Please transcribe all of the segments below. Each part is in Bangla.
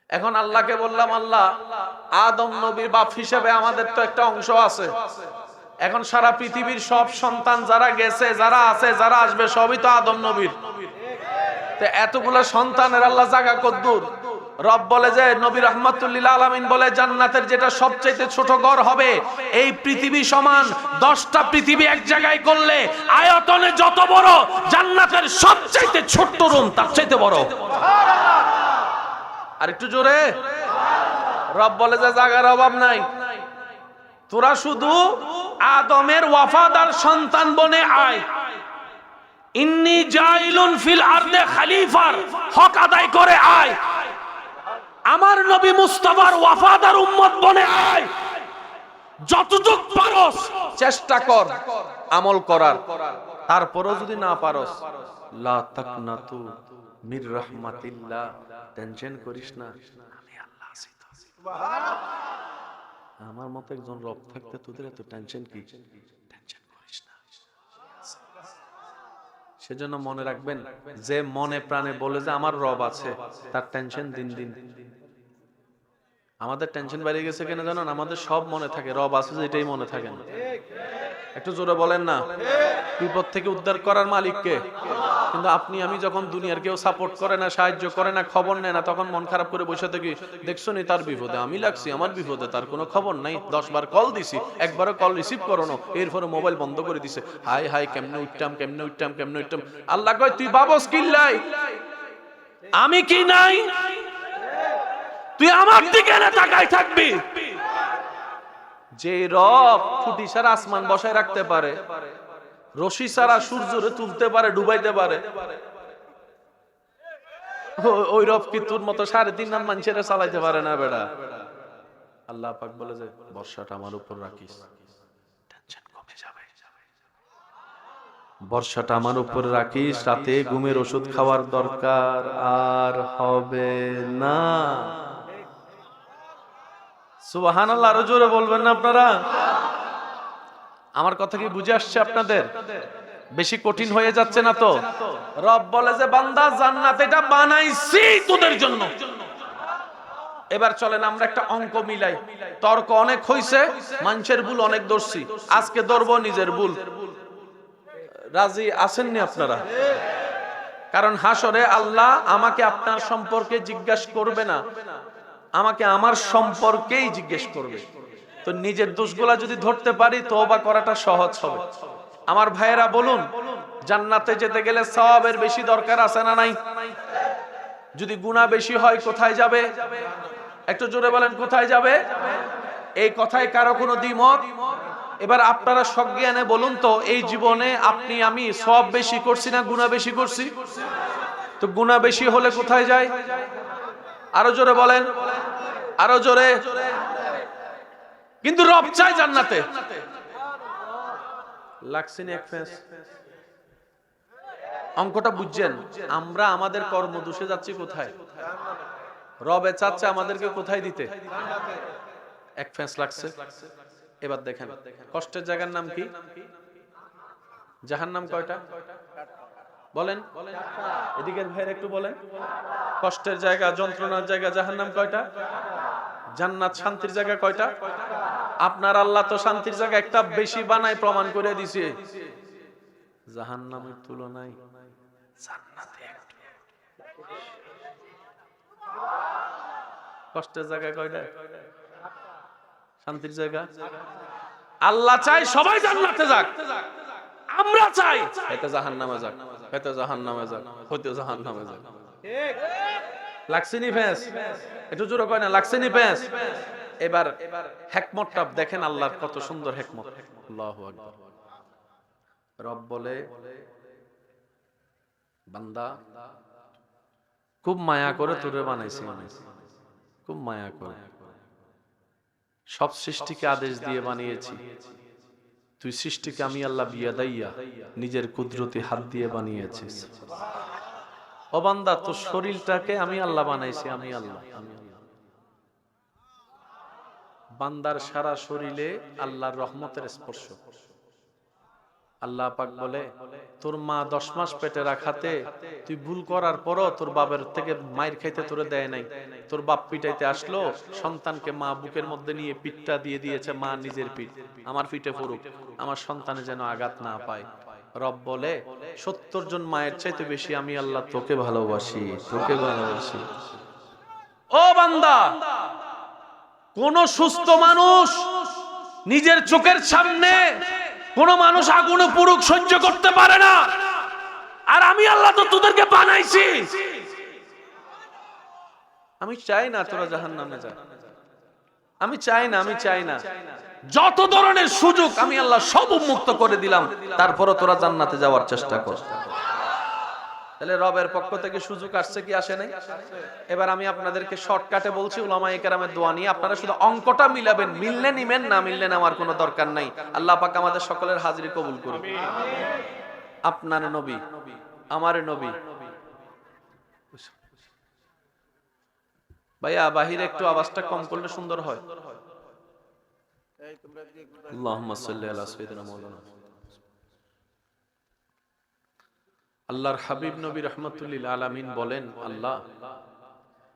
এখন আল্লাহকে বললাম, আল্লাহ আদম নবীর বাপ হিসেবে আমাদের তো একটা অংশ আছে। এখন সারা পৃথিবীর সব সন্তান যারা গেছে, যারা আছে, যারা আসবে, সবই তো আদম নবীর। তো এতগুলো সন্তানের আল্লাহ জায়গা কদ্দুর? রব বলে যে, নবী রাহমাতুল লিল আলামিন বলে, জান্নাতের যেটা সবচেয়ে ছোট ঘর হবে, এই পৃথিবী সমান 10টা পৃথিবী এক জায়গায় করলে আয়তনে যত বড়, জান্নাতের সবচেয়ে ছোট্ট রুম তার চাইতে বড়। আর একটু জোরে। রব বলে যে, জায়গার অভাব নাই, তোরা শুধু আদমের ওয়াফাদার সন্তান বনে আয়। ইন্নী জাইলুন ফিল আরদে খলিফার হক আদায় করে আয়। আমার নবী মুস্তাফার ওয়াফাদার উম্মত বনে আয়। যতটুক পারস চেষ্টা কর আমল করার, তারপরও যদি না পারস, লা তাকনাতু মির রাহমাতিল্লাহ, টেনশন করিস না, আমি আল্লাহ আছি তো। সুবহানাল্লাহ। আমার মতো একজন রব থাকতে তোদের এত টেনশন কি? টেনশন করিস না। সেজন্য মনে রাখবেন, যে মনে প্রাণে বলে যে আমার রব আছে, তার টেনশন দিন দিন। আমাদের টেনশন বেড়ে গেছে কেন জানেন? আমাদের সব মনে থাকে, রব আছে যেটাই মনে থাকে না। একটু জোরে বলেন না। বিপদ থেকে উদ্ধার করার মালিক কে? কিন্তু আপনি আমি যখন দুনিয়ার কেউ সাপোর্ট করে না, সাহায্য করে না, খবর নেয় না, তখন মন খারাপ করে বসে থাকি। দেখছো নি তার বিপদে আমি লাগছি, আমার বিপদে তার কোনো খবর নাই। 10 বার কল দিছি, একবারও কল রিসিভ করো না, এরপরে মোবাইল বন্ধ করে দিছে। হাই হাই, কেমনে উঠতাম, কেমনে উঠতাম, কেমনে উঠতাম। আল্লাহ কয়, তুই বাবস কিল্লাই, আমি কি নাই? তুই আমার দিকে না তাকাই থাকবি। যে রব খুঁটি ছাড়া আসমান বসায় রাখতে পারে, রশি ছাড়া সূর্যরে তুলতে পারে, ডুবাইতে পারে, ওই রব কি তোর মতো 3.5 লাখ মানুষের চালাইতে পারে না বেটা? আল্লাহ পাক বলে যে, বর্ষাটা আমার উপর রাখিস, টেনশন কমে যাবে। বর্ষাটা আমার উপর রাখিস, রাতে ঘুমের ওষুধ খাওয়ার দরকার আর হবে না। সুবহানাল্লাহ। আরো জোরে বলবেন না আপনারা? আমার কথা কি বুঝে আসছে আপনাদের? বেশি কঠিন হয়ে যাচ্ছে না তো? রব বলে যে, বান্দা জান্নাত এটা বানাইছি তোদের জন্য। এবার চলেন আমরা একটা অঙ্ক মিলাই। তর্ক অনেক হইছে, মানুষের ভুল অনেক ধরছি, আজকে ধরবো নিজের ভুল। রাজি আছেননি আপনারা? কারণ হাসরে আল্লাহ আমাকে আপনার সম্পর্কে জিজ্ঞাসা করবে না, আমাকে আমার সম্পর্কেই জিজ্ঞেস করবে। তো নিজের দোষগুলা যদি ধরতে পারি, তওবা করাটা সহজ হবে। আমার ভাইয়েরা বলুন, জান্নাতে যেতে গেলে সওয়াবের বেশি দরকার আছে না নাই? যদি গুনাহ বেশি হয় কোথায় যাবে? একটু জোরে বলেন, কোথায় যাবে? এই কথায় কারো কোনো দ্বিমত? এবার আপনারা সজ্ঞানে বলুন তো, এই জীবনে আপনি আমি সওয়াব বেশি করছি না গুনাহ বেশি করছি? তো গুনাহ বেশি হলে কোথায় যায়? আরো জোরে বলেন, আরো জোরে। কিন্তু রব চাই জান্নাতে। লাগছেন এক ফেস। অঙ্কটা বুঝছেন? আমরা আমাদের কর্ম দোষে যাচ্ছি কোথায়? রবে চাচ্ছে আমাদেরকে কোথায় দিতে? এক ফেস লাগছে। এবার দেখেন, কষ্টের জায়গার নাম কি? জাহান্নাম কয়টা? বলেন, এদিকের ভাইয়ের একটু বলেন। কষ্টের জায়গা, যন্ত্রণার জায়গা জাহান্নাম কয়টা? জান্নাত শান্তির জায়গা কয়টা? আপনার আল্লাহ তো শান্তির জায়গা একটা বেশি বানায় প্রমাণ করে দিছে। জাহান্নামের তুলনায় জান্নাতে একটু। কষ্টের জায়গা কয়টা? শান্তির জায়গা? আল্লাহ চাই সবাই জান্নাতে যাক, আমরা চাই এতে জাহান্নামে যাক, এতে জাহান্নামে যাক, হইতে জাহান্নামে যাক। ঠিক লাগছেনি ফেস? একটু জোরে কয় না, লাগছেনি ফেস? এবার হিকমতটা দেখেন, আল্লাহর কত সুন্দর হিকমত। আল্লাহু আকবার। রব বলে, বান্দা খুব মায়া করে তোরে বানাইছি, খুব মায়া করে সব সৃষ্টিকে আদেশ দিয়ে বানিয়েছি। তুই সৃষ্টিকে আমি আল্লাহ বিয়াদাইয়া নিজের কুদরতি হাত দিয়ে বানিয়েছিস। ও বান্দা, তোর শরীরটাকে আমি আল্লাহ বানাইছি, আমি আল্লাহ। বান্দার সারা শরীরে আল্লাহর রহমতের স্পর্শ। আল্লাহ পাক বলে তোর মা 10 মাস পেটে রাখাতে তুই ভুল করার পরও তোর বাবার থেকে মায়ের খাইতে তোরে দেয় নাই, তোর বাপ পিটাইতে আসলো, সন্তানকে মা বুকের মধ্যে নিয়ে পিঠটা দিয়ে দিয়েছে, মা নিজের পিঠ আমার পিঠে পড়ুক, আমার সন্তানে যেন আঘাত না পায়। রব বলে 70 জন মায়ের চাইতে বেশি আমি আল্লাহ তোকে ভালোবাসি, তোকে ভালোবাসি। ও বান্দা, কোন সুস্থ মানুষ নিজের চোখের সামনে কোন মানুষ আগুনে পুরুক সহ্য করতে পারে না, আর আমি আল্লাহ তো তোদেরকে বানাইছি। আমি চাই না তোরা জাহান্নামে যা, আমি চাই না, আমি চাই না। যত ধরনের সুযোগ আমি আল্লাহ সব উন্মুক্ত করে দিলাম, তারপরও তোরা জান্নাতে যাওয়ার চেষ্টা কর। তাহলে রবের পক্ষ থেকে সুযোগ আসছে কি আসে নাই? এবার আমি আপনাদেরকে শর্টকাটে বলছি উলামায়ে কেরামের দোয়া নিয়ে, আপনারা শুধু অঙ্কটা মিলাবেন, মিললে নিবেন, না মিললে আমার কোনো দরকার নাই। আল্লাহ পাক আমাদের সকলের হাজিরি কবুল করুন। আপনার নবী, আমার নবী। ভাইয়া বাহিরে একটু আওয়াজটা কম করলে সুন্দর হয়। আল্লাহুম্মা সাল্লি আলা সাইয়্যিদিনা মাওলানা। আল্লাহর হাবিব নবী রাহমাতুল লিল আলামিন বলেন, আল্লাহ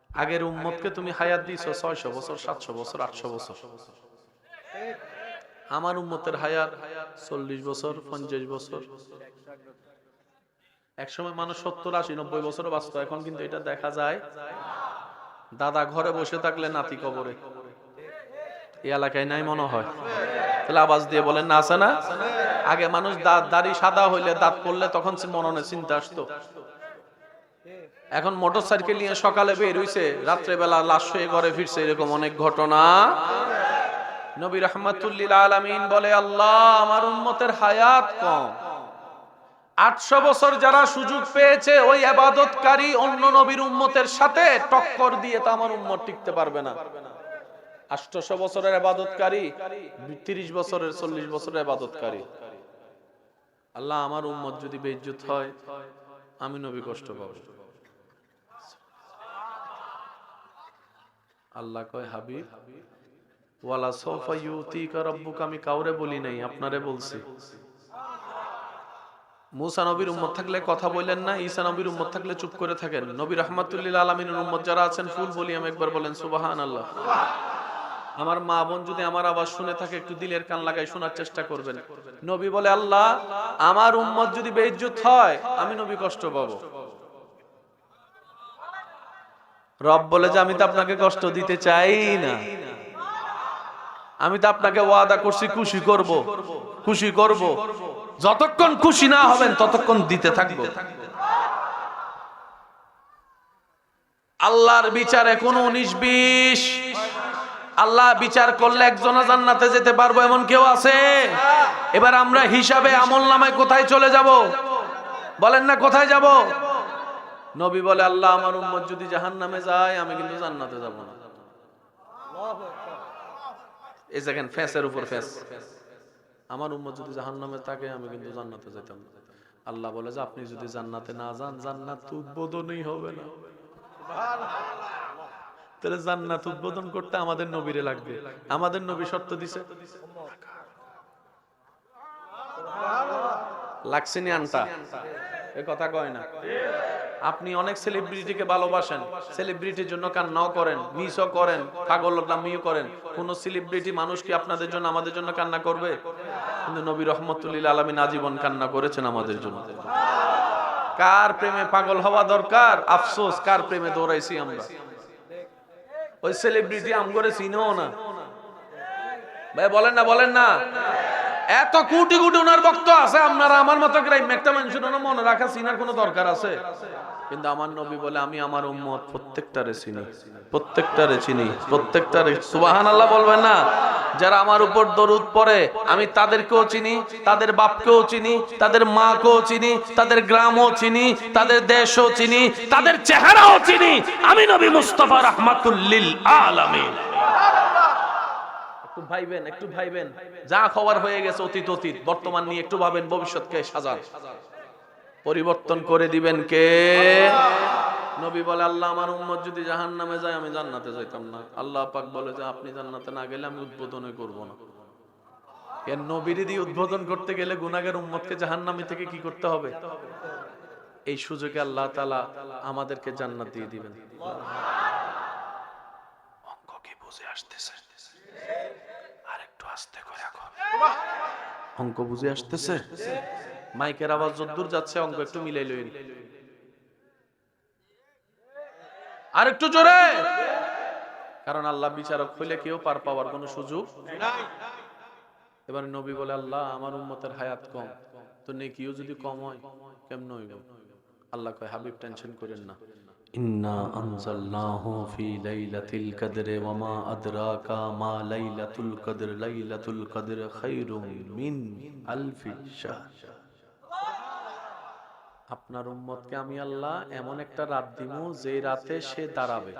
আগের উম্মতকে তুমি হায়াত দিয়েছো 600 বছর, 700 বছর, 800 বছর। আমার উম্মতের হায়াত 40 বছর, 50 বছর। একসময় মানুষ 70, 80, 90 বছর বাঁচত, এখন কিন্তু এটা দেখা যায়। দাদা ঘরে বসে থাকলে নাতি কবরে। এই এলাকায় নাই মনে হয়? তাহলে আওয়াজ দিয়ে বলেন না, আছে না? আগে মানুষ দাড়ি সাদা হইলে, দাঁত পড়লে তখন মননে চিন্তা আসতো। এখন মোটরসাইকেল নিয়ে সকালে বের হইছে, রাত্রে বেলা লাশ হয়ে ঘরে ফিরছে, এরকম অনেক ঘটনা। নবী রাহমাতুল লিল আলামিন বলে, আল্লাহ আমার উম্মতের হায়াত কম। 800 বছর যারা সুযোগ পেয়েছে, ওই ইবাদতকারী অন্য নবীর উম্মতের সাথে টক্কর দিয়ে তো আমার উম্মত টিকতে পারবে না। 800 বছরের ইবাদতকারী, 30 বছরের, 40 বছরের ইবাদতকারী। আল্লাহ আমার উম্মত যদি বেইজ্জত হয়, আমি নবী কষ্ট পাবো। আল্লাহ কয়, হাবিব ওয়ালা সাওফা ইউতিকা রাব্বুকা, আমি কাউরে বলি নাই, আপনারে বলছি। মুসা নবীর উম্মত থাকলে কথা বলেন না, ঈসা নবীর উম্মত থাকলে চুপ করে থাকেন। নবী রাহমাতুল লিল আলামিনের উম্মত যারা আছেন, ফুল ভলিউম একবার বলেন সুবহানাল্লাহ। আমার মা বোন যদি আমার আওয়াজ শুনে থাকে, একটু দিলের কান লাগাই শোনার চেষ্টা করবেন। নবী বলে, আল্লাহ আমার উম্মত যদি বেইজ্জত হয়, আমি নবী কষ্ট পাবো। রব বলে যে আমি তো আপনাকে কষ্ট দিতে চাই না, আমি তো আপনাকে ওয়াদা করছি খুশি করব, খুশি করব। যতক্ষণ খুশি না হবেন ততক্ষণ দিতে থাকবো। আল্লাহর বিচারে কোনো 19-20, আল্লাহ বিচার করলে একজনও জান্নাতে যেতে পারবো এমন কেউ আছে? এবার আমরা হিসাবে আমলনামায় কোথায় চলে যাব? বলেন না, কোথায় যাব? নবী বলে, আল্লাহ আমার উম্মত যদি জাহান্নামে যায়, আমি কিন্তু জান্নাতে যাব না। এই দেখেন, ফেসের উপর ফেস। আমার উম্মত যদি জাহান্নামে থাকে, আমি কিন্তু জান্নাতে যেতাম না। আল্লাহ বলে যে আপনি যদি জান্নাতে না যান, জান্নাত উদ্বোধনই হবে না। তাহলে জান্নাত উদ্বোধন করতে আমাদের নবীরে লাগবে। আমাদের নবী শর্ত দিছে, লাগছেনি আনটা, এই কথা কয় না। আপনি অনেক সেলিব্রিটিকে ভালোবাসেন, সেলিব্রিটির জন্য কান্নাও করেন, মিসও করেন, পাগলামিও করেন। কোন সেলিব্রিটি মানুষ কি আপনাদের জন্য, আমাদের জন্য কান্না করবে? কিন্তু নবী রাহমাতুল লিল আলামিন আজীবন কান্না করেছেন আমাদের জন্য। কার প্রেমে পাগল হওয়া দরকার? আফসোস, কার প্রেমে দৌড়াইছি আমরা। ওই সেলিব্রিটি আমগরে চিনেও না। ভাই বলেন না, বলেন না। এত কোটি কোটি ওনার ভক্ত আছে, আপনারা আমার মতো গ্রাম একটা মানুষের মনে রাখা চিনার কোনো দরকার আছে? কিন্তু আমার নবী বলে, আমি আমার উম্মত প্রত্যেকটারে চিনি, প্রত্যেকটারে চিনি, প্রত্যেকটারে। সুবহানাল্লাহ বলবেন না? যারা আমার উপর দরুদ পড়ে, আমি তাদেরকেও চিনি, তাদের বাপকেও চিনি, তাদের মাকেও চিনি, তাদের গ্রামও চিনি, তাদের দেশও চিনি, তাদের চেহারাও চিনি। আমি নবী মুস্তাফা রাহমাতুল লিল আলামিন। একটু ভাইবেন, একটু ভাইবেন। যা খবর হয়ে গেছে অতীত অতীত, বর্তমান নিয়ে একটু ভাবেন, ভবিষ্যৎকে সাজান। পরিবর্তন করে দিবেন কে? নবী বলে, আল্লাহ আমার উম্মত যদি জাহান্নামে যায়, আমি জান্নাতে যাইতাম না। আল্লাহ পাক বলে যে আপনি জান্নাতে না গেলে আমি উদ্বোধনই করব না। এর নবীরে দিয়ে উদ্বোধন করতে গেলে গুনাহগার উম্মতকে জাহান্নামী থেকে কি করতে হবে? এই সুযোগে আল্লাহ তাআলা আমাদেরকে জান্নাত দিয়ে দিবেন। অঙ্ক কি বুঝে আসতেছে? আর একটু আস্তে করে রাখো। অঙ্ক বুঝে আসতেছে? মাইকের আওয়াজ যতদূর যাচ্ছে অঙ্ক একটু মিলাই লইন। আর একটু জোরে, কারণ আল্লাহ বিচারক হইলে কেউ পার পাওয়ার কোনো সুযোগ নাই। এবার নবী বলে, আল্লাহ আমার উম্মতের হায়াত কম, তো নেকিও যদি কম হয় কেমন হইব? আল্লাহ কয়, হাবিব টেনশন করেন না, ইন্না আনজালনাহু ফি লাইলাতিল কদর ওয়া মা আদরাকা মা লাইলাতুল কদর লাইলাতুল কদর খায়রুম মিন আলফি শাহর। আপনার উম্মতকে আমি আল্লাহ এমন একটা রাত দিমু যে রাতে সে দাঁড়াবে,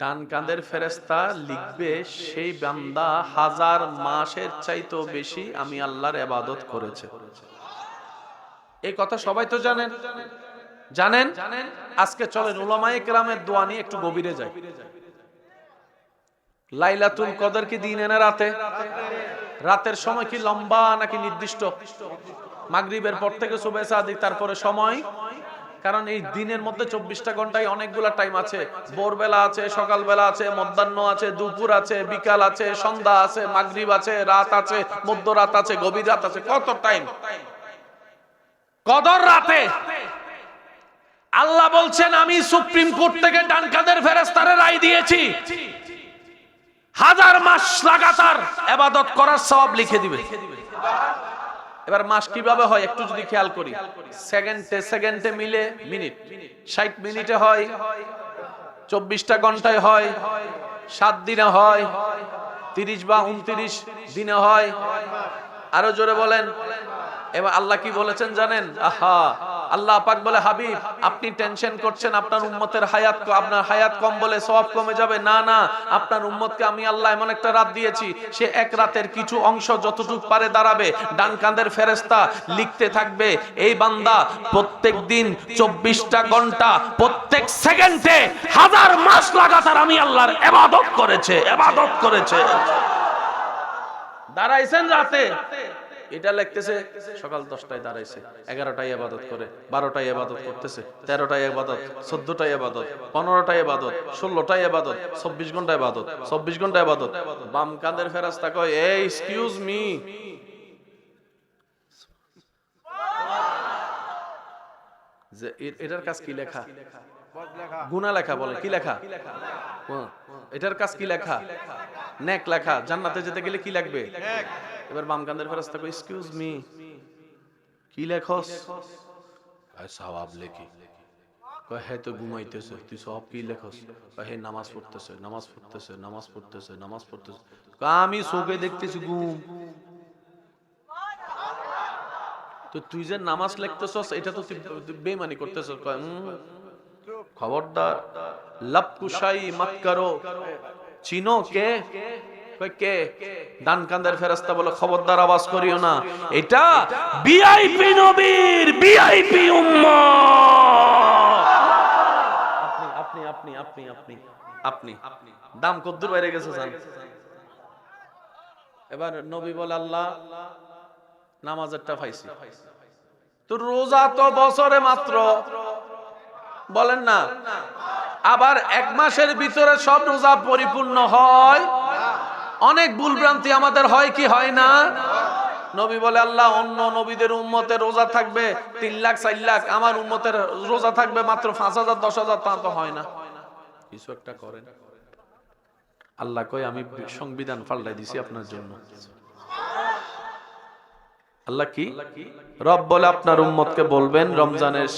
ডান কাঁধের ফেরেশতা লিখবে সেই বান্দা 1000 মাসের চাইতেও বেশি আমি আল্লাহর ইবাদত করেছে। এই কথা সবাই তো জানেন। আজকে চলেন উলামায়ে কেরামের দোয়া নিয়ে একটু গভীরে যাই। লাইলাতুল কদর কি দিনে না রাতে? রাতের সময় কি লম্বা নাকি নির্দিষ্ট? মাগরিবের পর থেকে সুবহে সাদিক, তারপরে সময়? কারণ এই দিনের মধ্যে 24টা ঘন্টায় অনেকগুলা টাইম আছে। ভোরবেলা আছে, সকালবেলা আছে, মধ্যাহ্ন আছে, দুপুর আছে, বিকাল আছে, সন্ধ্যা আছে, মাগরিব আছে, রাত আছে, মধ্যরাত আছে, গভীর রাত আছে, কত টাইম। কদর রাতে আল্লাহ বলছেন, আমি সুপ্রিম কোর্ট থেকে ডান কাঁধের ফেরেশতারে রায় দিয়েছি 1000 মাস লাগাতার ইবাদত করার সওয়াব লিখে দিবে। এবার মাস কিভাবে হয় একটু যদি খেয়াল করি, সেকেন্ডে মিলে মিনিট, 60 মিনিটে হয়, 24টা ঘন্টায় হয়, 7 দিনে হয়, 30 বা 29 দিনে হয়। আরো জোরে বলেন। এবার আল্লাহ কি বলেছেন জানেন? আহা, আল্লাহ পাক বলে, হাবিব আপনি টেনশন করছেন আপনার উম্মতের হায়াত, আপনার হায়াত কম বলে সওয়াব কমে যাবে। না না, আপনার উম্মতকে আমি আল্লাহ এমন একটা রাত দিয়েছি, সে এক রাতের কিছু অংশ যতটুকু পারে দাঁড়াবে, ডান কাঁধের ফেরেশতা লিখতে থাকবে, এই বান্দা প্রত্যেক দিন 24টা ঘন্টা প্রত্যেক সেকেন্ডে 1000 মাস লাগাতার আমি আল্লাহর ইবাদত করেছে। দাঁড়াইছেন রাতে, এটা লিখতেছে সকাল 10টায় দাঁড়াইছে, 11টায় ইবাদত করে, 12টায় ইবাদত করতেছে, 13টায় ইবাদত, 14টায় ইবাদত, 15টায় ইবাদত, 16টায় ইবাদত, 24 ঘন্টা ইবাদত, 24 ঘন্টা ইবাদত। বাম কাঁধের ফেরেশতা কয়, এই এক্সকিউজ মি, যে এটার কাজ কি লেখা? গুনাহ লেখা। বলে কি লেখা? এটার কাজ কি লেখা? নেক লেখা। জান্নাতে যেতে গেলে কি লাগবে? এবার বাম কাঁধের ফেরেশতা কয়, এক্সকিউজ মি, কি লেখস? কয় সওয়াব লেখি। কয় হে তো ঘুমাইতেছে, তুই সওয়াব কি লেখস? কয় হে নামাজ পড়তেছে। কয় আমি চোখে দেখতেছি ঘুম। তো তুই যে নামাজ লিখতেছস এটা তো তুই বেঈমানি করতেছস। কয় খবরদার, লবকুশাই মত করো। চিনো কে? কয় কে? ডান কাঁধের ফেরেশতা বলে, খবরদার আওয়াজ করিও না, এটা ভিআইপি নবীর ভিআইপি উম্মত। আপনি দাম কদ্দুর বাইরে গেছে জান। এবার নবী বলে, আল্লাহ নামাজেরটা পাইছি, তো রোজা তো বছরে মাত্র, বলেন না। আবার 1 মাসের ভিতরে সব রোজা পরিপূর্ণ হয়? অনেক ভুলভ্রান্তি আমাদের হয় কি হয় না? নবী বলে, আল্লাহ অন্য নবীদের উম্মতের রোজা থাকবে 3 লাখ 4 লাখ, আমার উম্মতের রোজা থাকবে মাত্র 5000 10,000, তা তো হয় না, কিছু একটা করেন। আল্লাহ কয়, আমি সংবিধান পাল্টাই দিছি আপনার জন্য। আল্লাহ কি? রব বলে, আপনার উম্মতকে বলবেন রমজানের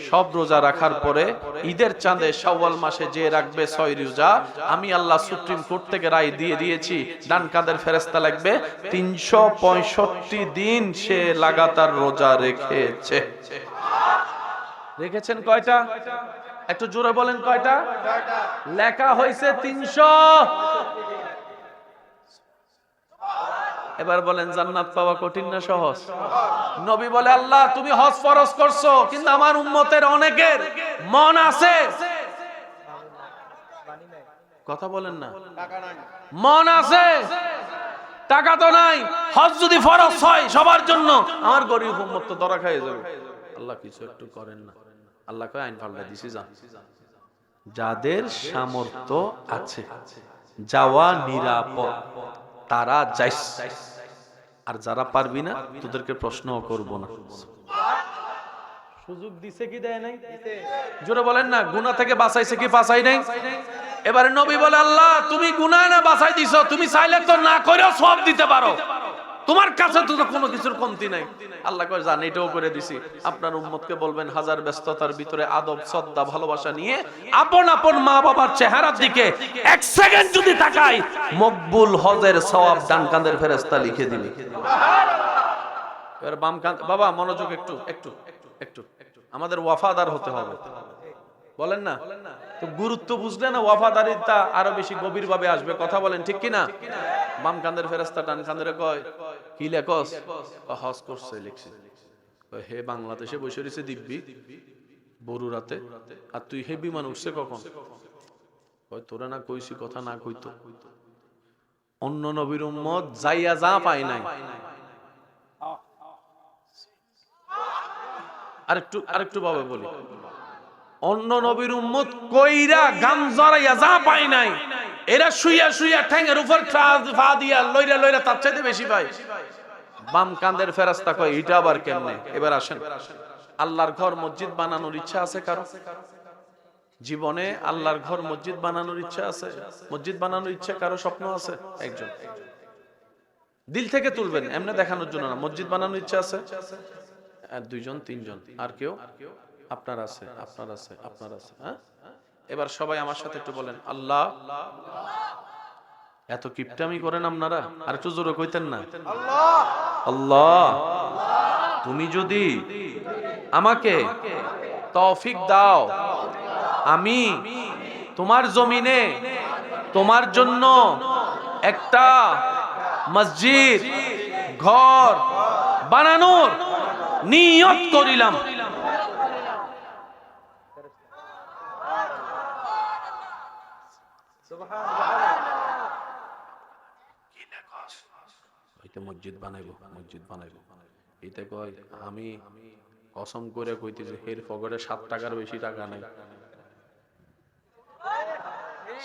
সব রোজা রাখার পরে ঈদের চাঁদে শাওয়াল মাসে যে রাখবে 6 রোজা, আমি আল্লাহ সুপ্রিম কোর্ট থেকে রায় দিয়ে দিয়েছি, ডান কাঁধের ফেরেশতা লাগবে 365 দিন সে লাগাতার রোজা রেখেছেন। কয়টা? একটু জোরে বলেন, কয়টা? লেখা হয়েছে 300। এবার বলেন, জান্নাত পাওয়া কঠিন না সহজ? নবী বলে, আল্লাহ তুমি হজ ফরজ করছো, কিন্তু আমার উম্মতের অনেকের মন আছে কথা বলেন না। মন আছে, টাকা তো নাই। হজ যদি ফরজ হয় সবার জন্য, আমার গরিব উম্মত তো ধরা খেয়ে যাবে। আল্লাহ কিছু একটু করেন না। আল্লাহ কয় আইন পাল্টা দিছি, যা। যাদের সামর্থ্য আছে যাওয়া নিরাপদ তারা যাইস, আর যারা পারবি না তোদেরকে প্রশ্নও করব না। সুযোগ দিছে কি দেয় নাই? জোরে বলেন না। গুনাহ থেকে বাঁচাইছে কি বাঁচাই নাই? এবারে নবী বলে, আল্লাহ তুমি গুনাহ না বাঁচাই দিছো, তুমি চাইলে তো না করেও সওয়াব দিতে পারো, তোমার কাছে তো কোনো কিছুর কমতি নাই। আল্লাহ কয় জান, এটাও করে দিছি। আপনার উম্মতকে বলবেন হাজার ব্যস্ততার ভিতরে আদব শ্রদ্ধা ভালোবাসা নিয়ে আপন আপন মা বাবার চেহারার দিকে এক সেকেন্ড যদি তাকাই, মকবুল হজের সওয়াব ডান কাঁধের ফেরেশতা লিখে দিবে। এবার বাম কাঁধ, বাবা মনোযোগ একটু একটু একটু আমাদের ওয়াফাদার হতে হবে, বলেন না? তো গুরুত্ব বুঝলে না ওয়াফাদারিতা আরো বেশি গভীর ভাবে আসবে। কথা বলেন ঠিক কি না? বাম কাঁধের ফেরেশতা ডান কাঁধের কয়, কি লেখস? হজ করছে লিখছে। হে বাংলাদেশে বসে রয়েছে দিব্যি বরুরাতে, আর তুই হে বিমান উঠছে কখন? কয় তোরা না কইছি কথা না কইতো। অন্য নবীর উম্মত যাইয়া যা পায় নাই। আরেকটু ভাবে বলি, অন্য নবীর উম্মত কইরা গাম জড়াইয়া যা পায় নাই, এরা শুইয়া শুইয়া ঠ্যাঙের উপর ফা দিয়া লইরা লইরা তার চাইতে বেশি পায়। বাম কাঁধের ফেরেশতা কয় এটা আবার কেমনে? এবার আসেন, আল্লাহর ঘর মসজিদ বানানোর ইচ্ছা আছে কারো জীবনে? আল্লাহর ঘর মসজিদ বানানোর ইচ্ছা আছে? মসজিদ বানানোর ইচ্ছা কারো স্বপ্ন আছে? একজন দিল থেকে তুলবেন, এমনি দেখানোর জন্য না। মসজিদ বানানোর ইচ্ছা আছে? দুইজন তিনজন, আর কেউ? আপনার আছে, আপনার আছে, আপনার আছে। হ্যাঁ, এবার সবাই আমার সাথে একটু বলেন, আল্লাহ। এত কিপটামি করেন আপনারা, আর একটু জোরে কইতেন না? আল্লাহ তুমি যদি আমাকে তৌফিক দাও, আমি তোমার জমিনে তোমার জন্য একটা মসজিদ ঘর বানানোর নিয়ত করিলাম। মসজিদ বানাইবো, মসজিদ বানাইবো। এটা কয় আমি কসম করে কইতেছি, এর পকেটে 7 টাকার বেশি টাকা নাই।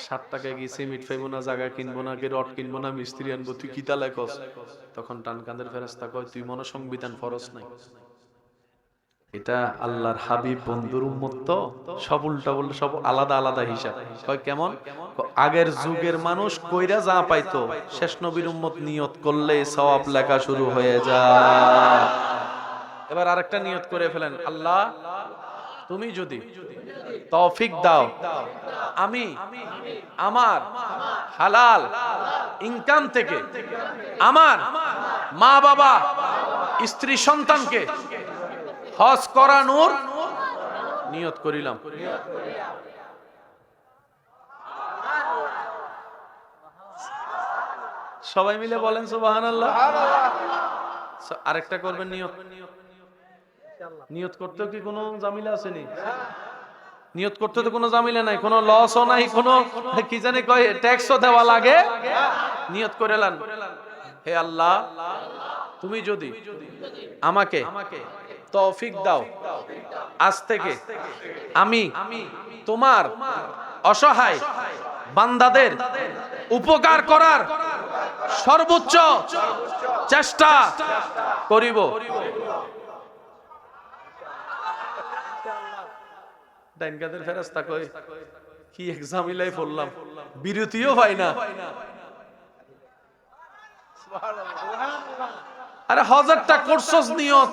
7 টাকা কি সিমেন্ট পাইবো না, জায়গা কিনবো না, কি রড কিনবো না, মিস্ত্রি আনবো, তুই কিতা লেখস? তখন টান কাঁধের ফেরেশতা কয় তুই মনে সংবিধান ফরজ নাই। এটা আল্লাহর হাবিব বন্ধুর উম্মত তো, সব উল্টা বললে সব আলাদা আলাদা হিসাব। কয় কেমন? আগের যুগের মানুষ কইরা যা পাইতো, শেষ নবীর উম্মত নিয়ত করলে সওয়াব লেখা শুরু হয়ে যায়। এবার আরেকটা নিয়ত করে ফেলেন, আল্লাহ তুমি যদি তৌফিক দাও, আমি আমার হালাল ইনকাম থেকে আমার মা বাবা স্ত্রী সন্তানকে হজ করানোর নিয়ত করিলাম। সবাই মিলে বলেন সুবহানাল্লাহ। আরেকটা করবেন নিয়ত। নিয়ত করতে কি কোনো ঝামেলা আছে নি? নিয়ত করতে তো কোনো ঝামেলা নাই, কোনো লসও নাই, কোনো কি জানি কয় ট্যাক্সও দেওয়া লাগে। নিয়ত করেলেন, হে আল্লাহ তুমি যদি আমাকে তৌফিক দাও, আজ থেকে আমি তোমার অসহায় বান্দাদের উপকার করার সর্বোচ্চ চেষ্টা করিব। ডাইন কাঁধের ফেরেশতা কয় কি এক ঝামেলায় পড়লাম, বিরতিও পাই না। আরে হজরটা করছস নিয়ত,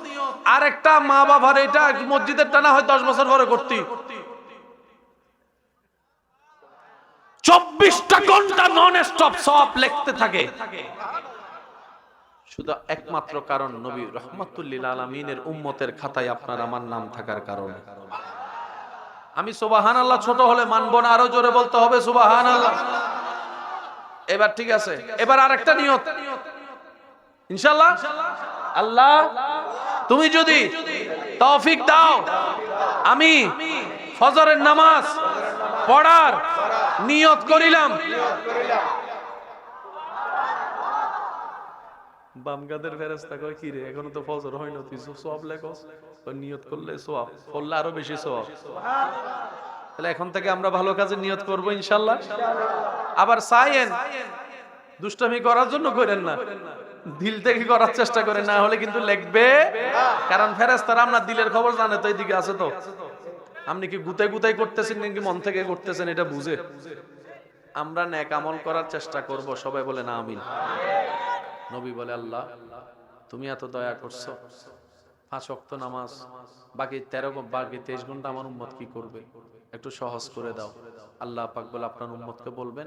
আর একটা মা বাবার এটা মসজিদের টানা হয় 10 বছর পরে করতি। 24টা ঘন্টা নন স্টপ সওয়াব লিখতে থাকে, শুধু একমাত্র কারণ নবী রাহমাতুল লিল আলামিনের উম্মতের খাতায় আপনার আমার নাম থাকার কারণে। আমি সুবহানাল্লাহ ছোট হলে মানব না, আরো জোরে বলতে হবে সুবহানাল্লাহ। এবার ঠিক আছে, এবার আরেকটা নিয়ত ইনশাআল্লাহ। আল্লাহ তুমি যদি তৌফিক দাও, আমি ফজরের নামাজ পড়ার নিয়ত করিলাম। বামগাদের ফেরেশতা কয় কি রে এখনো তো ফজর হয় না, তুই সওয়াব লেখস? কয় নিয়ত করলে সওয়াব, পড়লে আরো বেশি সওয়াব। তাহলে এখন থেকে আমরা ভালো কাজে নিয়ত করব ইনশাআল্লাহ। আবার চাইয়েন, দুষ্টামি করার জন্য করেন না, দিল থেকে করার চেষ্টা করেন, না হলে কিন্তু লিখবে। কারণ ফেরেশতারা আপনার দিলের খবর জানে তো, এইদিকে আছে তো। আপনি কি গুতাই গুতাই করতেছেন নাকি মন থেকে করতেছেন এটা বুঝে। আমরা নেক আমল করার চেষ্টা করব, সবাই বলে না আমিন। নবী বলে আল্লাহ তুমি এত দয়া করছো, 5 ওয়াক্ত নামাজ, বাকি 23 ঘন্টা আমার উম্মত কি করবে, একটু সহজ করে দাও। আল্লাহ পাক বলে আপনার উম্মতকে বলবেন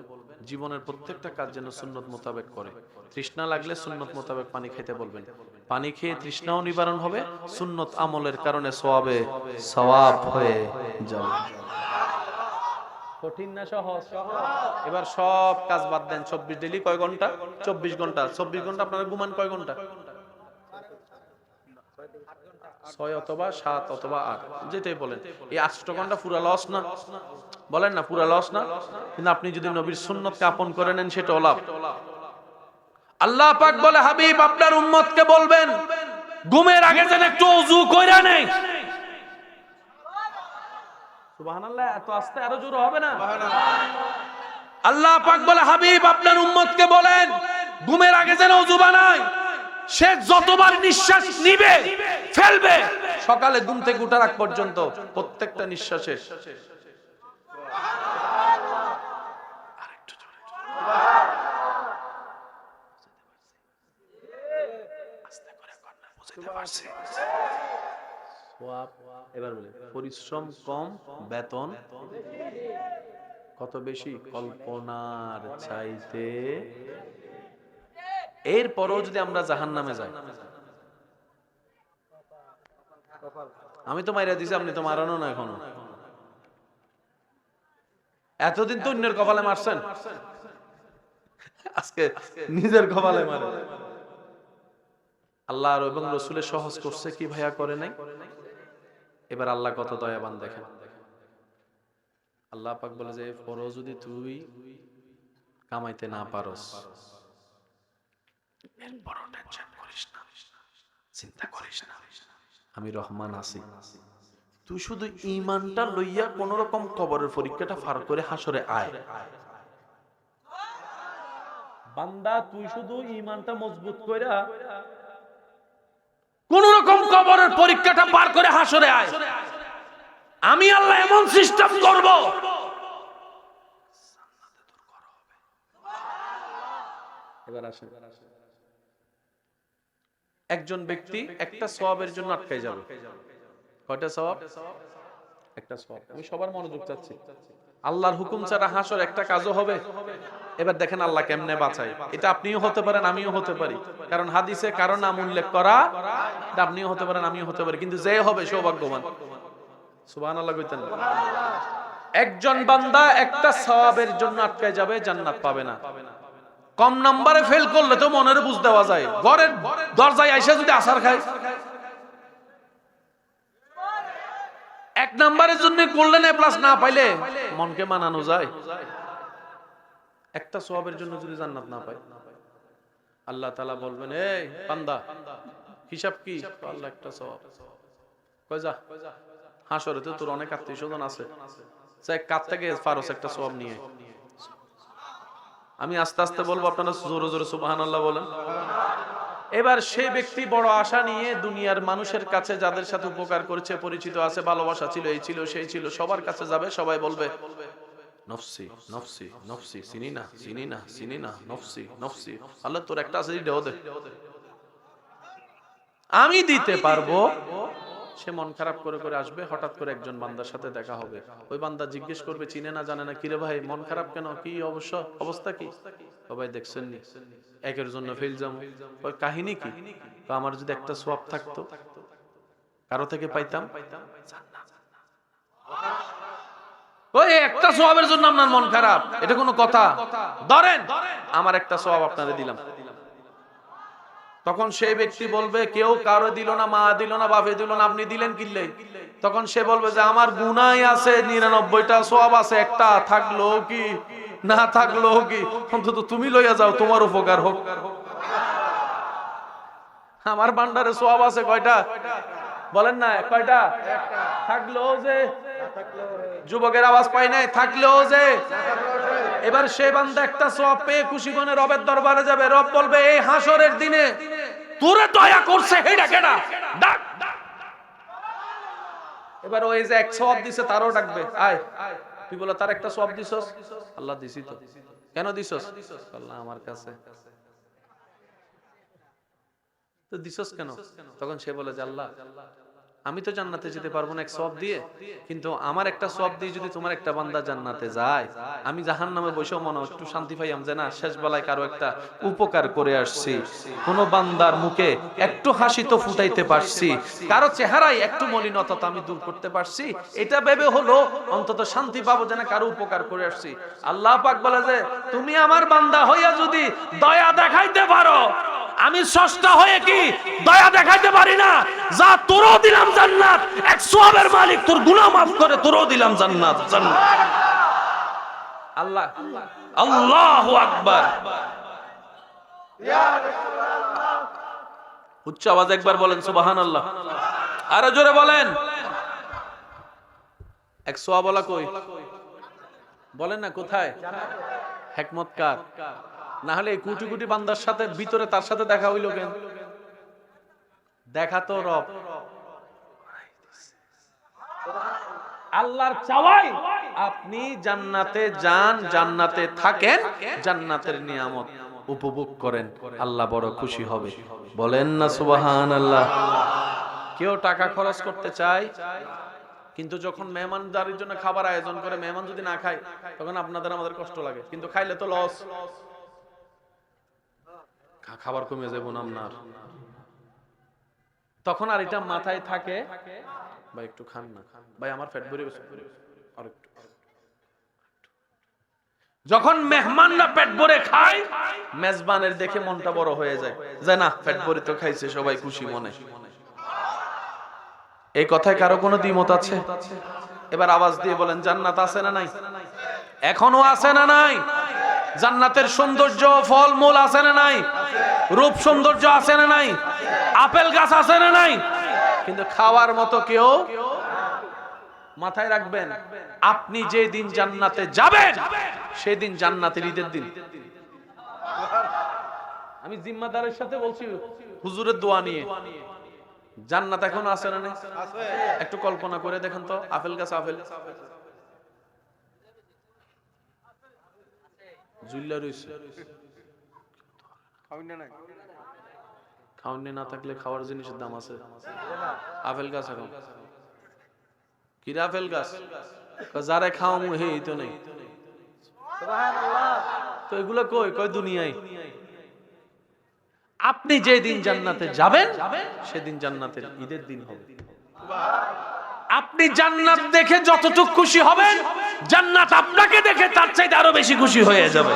জীবনের প্রত্যেকটা কাজ যেন সুন্নত মোতাবেক করে। তৃষ্ণা লাগলে সুন্নত মোতাবেক পানি খেতে বলবেন, পানি খেয়ে তৃষ্ণাও নিবারণ হবে, সুন্নত আমলের কারণে সওয়াবে সওয়াব হয়ে যাবে। কঠিন না সহজ? এবার সব কাজ বাদ দেন। 24 ডেইলি কয় ঘন্টা? 24 ঘন্টা। 24 ঘন্টা আপনারা ঘুমান কয় ঘন্টা? 6 অথবা 7 অথবা 8, যেটাই বলেন। এই 8 ঘন্টা পুরা লস না? বলেন না পুরা লস না? কিন্তু আপনি যদি নবীর সুন্নতকে আপন করে নেন সেটাও লাভ। আল্লাহ পাক বলে হাবিব আপনার উম্মতকে বলবেন ঘুমের আগে যেন একটু ওযু কইরা নেয়। সুবহানাল্লাহ, এত আস্তে আরো জোরে হবে না? আল্লাহ পাক বলে হাবিব আপনার উম্মতকে বলেন ঘুমের আগে যেন ওযু বানায়। সে যতবার নিঃশ্বাস নিবে ফেলবে সকালে ঘুম থেকে ওঠার আগ পর্যন্ত, প্রত্যেকটা নিঃশ্বাসে এবার বলে পরিশ্রম কম, বেতন কত বেশি? কল্পনার চাইতে। এরপরও যদি আমরা জাহান্নামে যাই, আমি তো মাইরা দিছি, আপনি তো মারানো না এখনো। এতদিন তো অন্যের কপালে মারছেন, আজকে নিজের কপালে মারে। আল্লাহ এবং রসুলের সহজ করছে কি ভাইয়া করে নাই? এবার আল্লাহ কত দয়াবান দেখেন। আল্লাহ পাক বলে যে পরও যদি তুই কামাইতে না পারস, এরপরও টেনশন করিস না, চিন্তা করিস না, আমি রহমান আছি। তুই শুধু ঈমানটা লইয়া কোন রকম কবরের পরীক্ষাটা পার করে হাসরে আয়। বান্দা তুই শুধু ঈমানটা মজবুত কইরা কোন রকম কবরের পরীক্ষাটা পার করে হাসরে আয়। আমি আল্লাহ এমন সিস্টেম করব, এবার আসেন। একজন ব্যক্তি একটা সওয়াবের জন্য আটকায় যাবে। কয়টা সওয়াব? একটা সওয়াব। আমি সবার মনোযোগ চাচ্ছি। আল্লাহর হুকুম ছাড়া হাসর একটা কাজও হবে? এবার দেখেন আল্লাহ কেমনে বাঁচায়। এটা আপনিও হতে পারেন, আমিও হতে পারি, কারণ হাদিসে কারো নাম উল্লেখ করা, এটা আপনিও হতে পারেন, আমিও হতে পারি, কিন্তু যে হবে সৌভাগ্যবান। সুবহানাল্লাহ কইতেন। একজন বান্দা একটা সওয়াবের জন্য আটকায় যাবে, জান্নাত পাবে না। কম নম্বরে ফেল করলে তো মনের বুঝ দেওয়া যায়, ঘরের দরজায় আইসা যদি আসার খায়। 1 নম্বরের জন্য গোল্ডেন এ প্লাস না পাইলে মনকে মানানো যায়? একটা সওয়াবের জন্য যদি জান্নাত না পায়, আল্লাহ তাআলা বলবেন এই বান্দা হিসাব কি? আল্লাহ একটা সওয়াব। কই যা, হাসরে তো তোর অনেক আত্মীয়স্বজন আছে, যাই কাত থেকে ফারস একটা সওয়াব নিয়ে। আমি আস্তে আস্তে বলবো, আপনারা জোরে জোরে সুবহানাল্লাহ বলেন। এবার সেই ব্যক্তি বড় আশা নিয়ে দুনিয়ার মানুষের কাছে, যাদের সাথে উপকার করেছে, পরিচিত আছে, ভালোবাসা ছিল, এই ছিল সেই ছিল, সবার কাছে যাবে। সবাই বলবে নফসি নফসি নফসি, চিনি না চিনি না চিনি না, নফসি নফসি। আল্লাহ তোর একটা আছে, দেও দে, আমি দিতে পারবো। সে মন খারাপ করে করে আসবে। হঠাৎ করে একজন বান্দার সাথে দেখা হবে। ওই বান্দা জিজ্ঞেস করবে, চিনে না জানে না, কিরে ভাই মন খারাপ কেন, কি অবস্থা কি? সবাই দেখছেন নি একের জন্য ফেল যাম। ওই কাহিনী কি? তো আমার যদি একটা সওয়াব থাকতো, কারো থেকে পাইতাম জান্নাত। ওই একটা সওয়াবের জন্য আপনার মন খারাপ, এটা কোনো কথা? ধরেন আমার একটা সওয়াব আপনারে দিলাম। তখন সেই ব্যক্তি বলবে কেউ কারো দিল না, মা দিল না, বাপে দিল না, আপনি দিলেন কিল্লে? তখন সে বলবে যে আমার গুনাহ আছে 99টা, সওয়াব আছে একটা, থাকলো কি না থাকলো কি, অন্তত তুমি লইয়া যাও, তোমার উপকার হোক। আমার ভান্ডারে সওয়াব আছে কয়টা বলেন না, কয়টা? থাকলো যে, যুবকের আওয়াজ পাই নাই, থাকলো যে। এবার সে বান্দা একটা সওয়াব পেয়ে খুশি মনে রবের দরবারে যাবে। রব বলবে এই হাসরের দিনে তোরে দয়া করছে হেডা কেডা, ডাক। এবার ওই যে এক সওয়াব দিছে তারও ডাকবে, আয়। তুই বলে তার একটা সওয়াব দিছস? আল্লাহ দিছি তো। কেন দিছস? আল্লাহ আমার কাছে। তো দিছস কেন? তখন সে বলে যে আল্লাহ আমি তো জান্নাতে যেতে পারবো না এক সওয়াব দিয়ে, কিন্তু আমার একটা সওয়াব দিয়ে যদি তোমার একটা বান্দা জান্নাতে যায়, আমি জাহান্নামে বসেও মনে একটু শান্তি পাইয়াম যে না শেষ বেলায় কারো একটা উপকার করে আসছি, কোন বান্দার মুখে একটু হাসি তো ফুটাইতে পারছি, কারো চেহারায় একটু মলিনতা তো আমি দূর করতে পারছি, এটা ভেবে হলো অন্তত শান্তি পাবো যে না কারো উপকার করে আসছি। আল্লাহ পাক বলে যে তুমি আমার বান্দা হইয়া যদি দয়া দেখাইতে পারো, আমি স্রষ্টা হয়ে কি দয়া দেখাইতে পারি না? যা তোরও দিলাম জান্নাত, এক সওয়াবের মালিক তোর গুনাহ মাফ করে তোরও দিলাম জান্নাত। জান্নাত আল্লাহ, আল্লাহু আকবার। উচ্চ আওয়াজ একবার বলেন সুবহানাল্লাহ, আরো জোরে বলেন। এক সওয়াবওয়ালা কই বলেন না, কোথায়? হিকমত কার? না হলে এই কোটি কোটি বান্দার সাথে ভিতরে তার সাথে দেখা হইল কেন? দেখা তো রব আল্লাহর চাওয়াই আপনি জান্নাতে যান, জান্নাতে থাকেন, জান্নাতের নিয়ামত উপভোগ করেন, আল্লাহ বড় খুশি হবে। বলেন না সুবহানাল্লাহ। কেউ টাকা খরচ করতে চায়, কিন্তু যখন মেহমানদারির জন্য খাবার আয়োজন করে মেহমান যদি না খায় তখন আপনাদের আমাদের কষ্ট লাগে, কিন্তু খাইলে তো লস, খাবার কমে যাবো না আপনার, তখন আর এটা মাথায় থাকে ভাই একটু খান না ভাই, আমার পেট ভরে গেছে আরেকটু। যখন মেহমানরা পেট ভরে খায়, মেজবানের দেখে মনটা বড় হয়ে যায় যে না পেট ভরে তো খাইছে, সবাই খুশি মনে। এই কথায় কারো কোনো দ্বিমত আছে? এবার আওয়াজ দিয়ে বলেন জান্নাত আছে না নাই? এখনো আছে না নাই? জান্নাতের সৌন্দর্য, ফলমূল আছে না নাই? রূপ সৌন্দর্য আছে না নাই? আপেল গাছ আছে না নাই? কিন্তু খাওয়ার মতো কেউ। মাথায় রাখবেন, আপনি যে দিন জান্নাতে যাবেন সেই দিন জান্নাতের ঈদের দিন। আমি জিম্মাদারের সাথে বলছি, হুজুরের দোয়া নিয়ে। জান্নাত এখনো আছে না নাই? একটু কল্পনা করে দেখেন তো, আপেল গাছ, আপেল জুল্লা রইছে, খাওয়ানি না থাকলে খাওয়ার জিনিসের দাম আছে। আপেল গাছ এখন কি আপেল গাছ, যারা খাওয়ামু হে তো নেই, তো এগুলো কই কই দুনিয়ায়। আপনি যে দিন জান্নাতে যাবেন সেদিন জান্নাতের ঈদের দিন হবে। আপনি জান্নাত দেখে যতটুকু খুশি হবেন, জান্নাত আপনাকে দেখে তার চাইতে আরো বেশি খুশি হয়ে যাবে।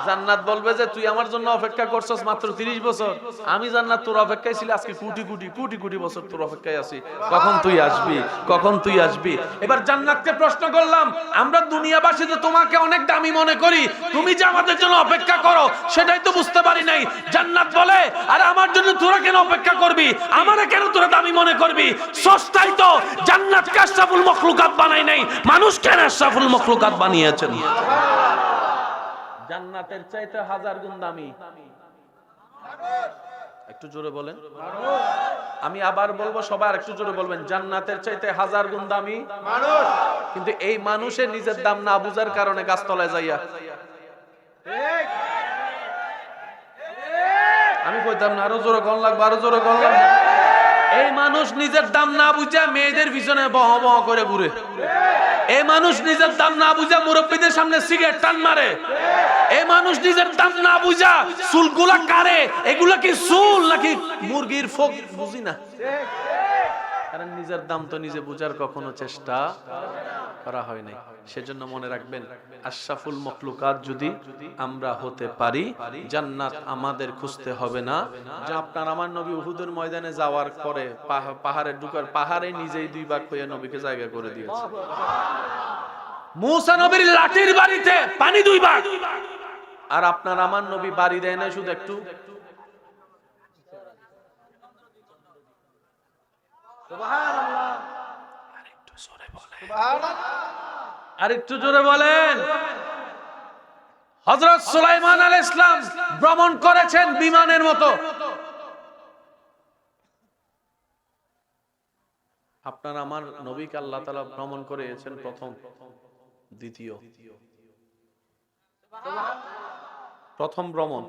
জান্নাত বলবে যে তুই আমার জন্য অপেক্ষা করছস মাত্র 30 বছর, আমি জান্নাত তোর অপেক্ষায় ছিল আজকে কোটি কোটি কোটি কোটি বছর তোর অপেক্ষায় আছি, কখন তুই আসবি, কখন তুই আসবি। এবার জান্নাতকে প্রশ্ন করলাম, আমরা দুনিয়াবাসী তো তোমাকে অনেক দামি মনে করি, তুমি যে আমাদের জন্য অপেক্ষা করো সেটাই তো বুঝতে পারি নাই। জান্নাত বলে আরে আমার জন্য তোরা কেন অপেক্ষা করবি, আমারে কেন তোরা দামি মনে করবি? সস্তাই তো জান্নাতকে আশরাফুল মাখলুকাত বানাই নাই, মানুষ কেন আশরাফুল মাখলুকাত বানিয়েছেন। জান্নাতের চাইতে 1000 গুণ দামি। একটু জোরে বলেন। আমি আবার বলবো, সবার একটু জোরে বলবেন, জান্নাতের চাইতে 1000 গুণ দামি মানুষ। কিন্তু এই মানুষের নিজের দাম না বুঝার কারণে গাছতলায় যাইয়া, আমি কইতাম না, আরো জোরে গন লাগবে, আরো জোরে গন লাগবে। এই মানুষ নিজের দাম না বুঝা মেয়েদের পিছনে বহ বহ করে ঘুরে। এই মানুষ নিজের দাম না বুঝা মুরব্বীদের সামনে সিগারেট টান মারে। এই মানুষ নিজের দাম না বুঝা চুলগুলা কারে, এগুলা কি চুল নাকি মুরগির ফোক বুঝি না, কারণ নিজের দাম তো নিজে বুঝার কখনো চেষ্টা। করা হয় নাই। সেজন্য মনে রাখবেন, আশরাফুল মখলুকাত যদি আমরা হতে পারি, জান্নাত আমাদের খুঁজতে হবে না। যা আপনার আমার নবী উহুদের ময়দানে যাওয়ার পরে পাহাড়ে ঢুকার পাহাড়ে নিজেই 2 ভাগ হয়ে নবীকে জায়গা করে দিয়েছে। মুসা নবীর লাঠির বাড়িতে পানি 2 ভাগ, আর আপনার আমার নবী বাড়ি দেয় না শুধু একটু। সুবহানাল্লাহ, আরেকটু জোরে বলেন, সুবহানাল্লাহ, আরেকটু জোরে বলেন। হযরত সুলাইমান আলাইহিস সালাম ভ্রমণ করেছেন বিমানের মতো। আপনার আমার নবীকে আল্লাহ তাআলা ভ্রমণ করিয়েছেন প্রথম, দ্বিতীয়, প্রথম ভ্রমণ।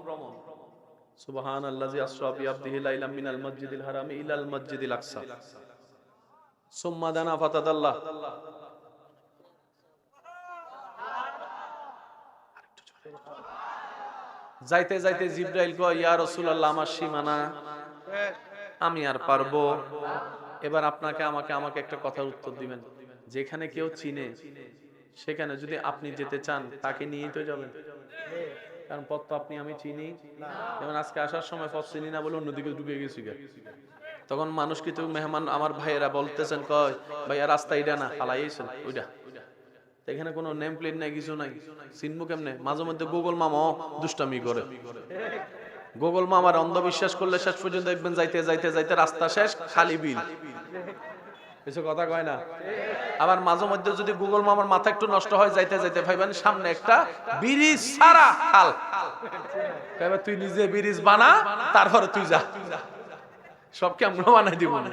সুবহানাল্লাযী আসরা বিআবদিহি লাইলাম মিনাল মসজিদিল হারামি ইলাল মসজিদিল আকসা সুম্মা দানা ফাতাদাল্লাহ। যাইতে যাইতে জিবরাইল কয়, ইয়া রাসূলুল্লাহ, আমার সীমানা, আমি আর পারবো। এবার আপনাকে আমাকে একটা কথার উত্তর দিবেন। যেখানে কেউ চিনে সেখানে যদি আপনি যেতে চান, তাকে নিয়েই তো যাবেন, কারণ পথ তো আপনি আমি চিনি। যেমন আজকে আসার সময় পথ চিনি না বলে অন্যদিকে ঢুকে গেছি, তখন মানুষ কিন্তু মেহমান আমার ভাইয়েরা বলতেছেন, কয় ভাইয়া রাস্তা এটা না, ফালাইছেন ওইটা। এখানে কোনো নেম প্লেট নাই, কিছু নাই, চিনবো কেমনে? মাঝে মধ্যে গুগল মামাও দুষ্টামি করে। গুগল মামার অন্ধবিশ্বাস করলে শেষ পর্যন্ত দেখবেন যাইতে যাইতে যাইতে রাস্তা শেষ, খালি বিল, কিছু কথা কয় না। আবার মাঝে মধ্যে যদি গুগল মামার মাথা একটু নষ্ট হয়, যাইতে যাইতে ভাইবেন সামনে একটা ব্রিজ সারা খাল, এবার তুই নিজে ব্রিজ বানা, তারপরে তুই যা, সবকে আমরা বানাই দিব না।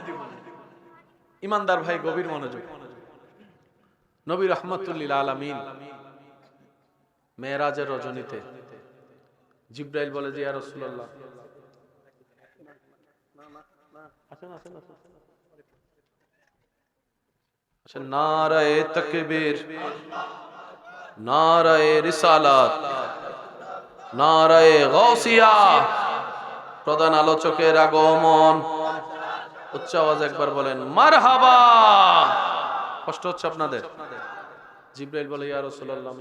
ইমানদার ভাই, গভীর মনোযোগ। নবী রাহমাতুল লিল আলামিন মেরাজের রজনীতে জিবরাইল বলে যে, ইয়া রাসূলুল্লাহ, আসেন। নারায়ে তাকবীর, নারায়ে রিসালাত, নারায়ে গাউসিয়া, প্রধান আলোচকের আগমন। উচ্চ আওয়াজে একবার বলেন মারহাবা। কষ্ট হচ্ছে আপনাদের? জিবরাইল বলে, ইয়া রাসূলুল্লাহ,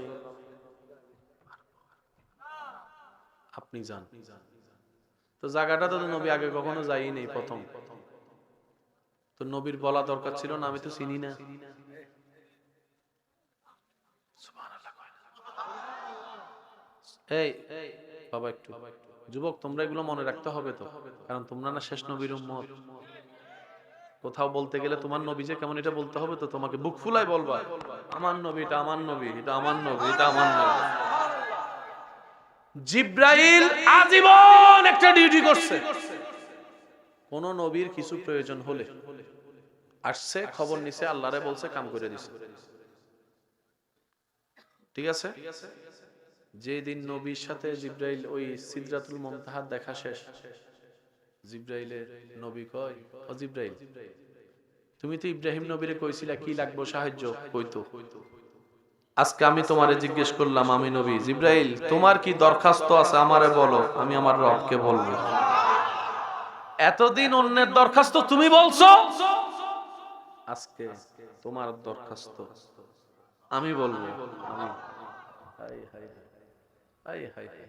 আপনি যান। তো জায়গাটা তো নবী আগে কখনো যায়নি, প্রথম। তো নবীর বলা দরকার ছিল না, আমি তো চিনি না। এই বাবা, একটু যুবক, তোমরা এগুলো মনে রাখতে হবে তো, কারণ তোমরা না শেষ নবীর উম্মত। কোথাও বলতে গেলে তোমার নবী যে কেমন এটা বলতে হবে তো, তোমাকে বুক ফুলাই বলবা, আমার নবী, এটা আমার নবী, এটা আমার নবী, এটা আমার নবী। জিবরাইল আজীবন একটা ডিউটি করছে। কোন নবীর কিছু প্রয়োজন হলে আসছে, খবর নিছে, আল্লাহরে বলছে, কাম করে দিছে। ঠিক আছে? যেদিন নবীর সাথে জিবরাইল ওই সিদরাতুল মুনতাহা দেখা শেষ, জিবরাইলের নবী কয়, ও জিবরাইল, তুমি তো ইব্রাহিম নবীরে কইছিলা কি লাগবে সাহায্য, কইতো। আজকে আমি তোমারে জিজ্ঞেস করলাম, আমি নবী জিবরাইল, তোমার কি দরখাস্ত আছে আমারে বলো, আমি আমার রবকে বলবো। এতদিন অন্যের দরখাস্ত তুমি বলছো, আজকে তোমার দরখাস্ত আমি বলবো। High high high high high.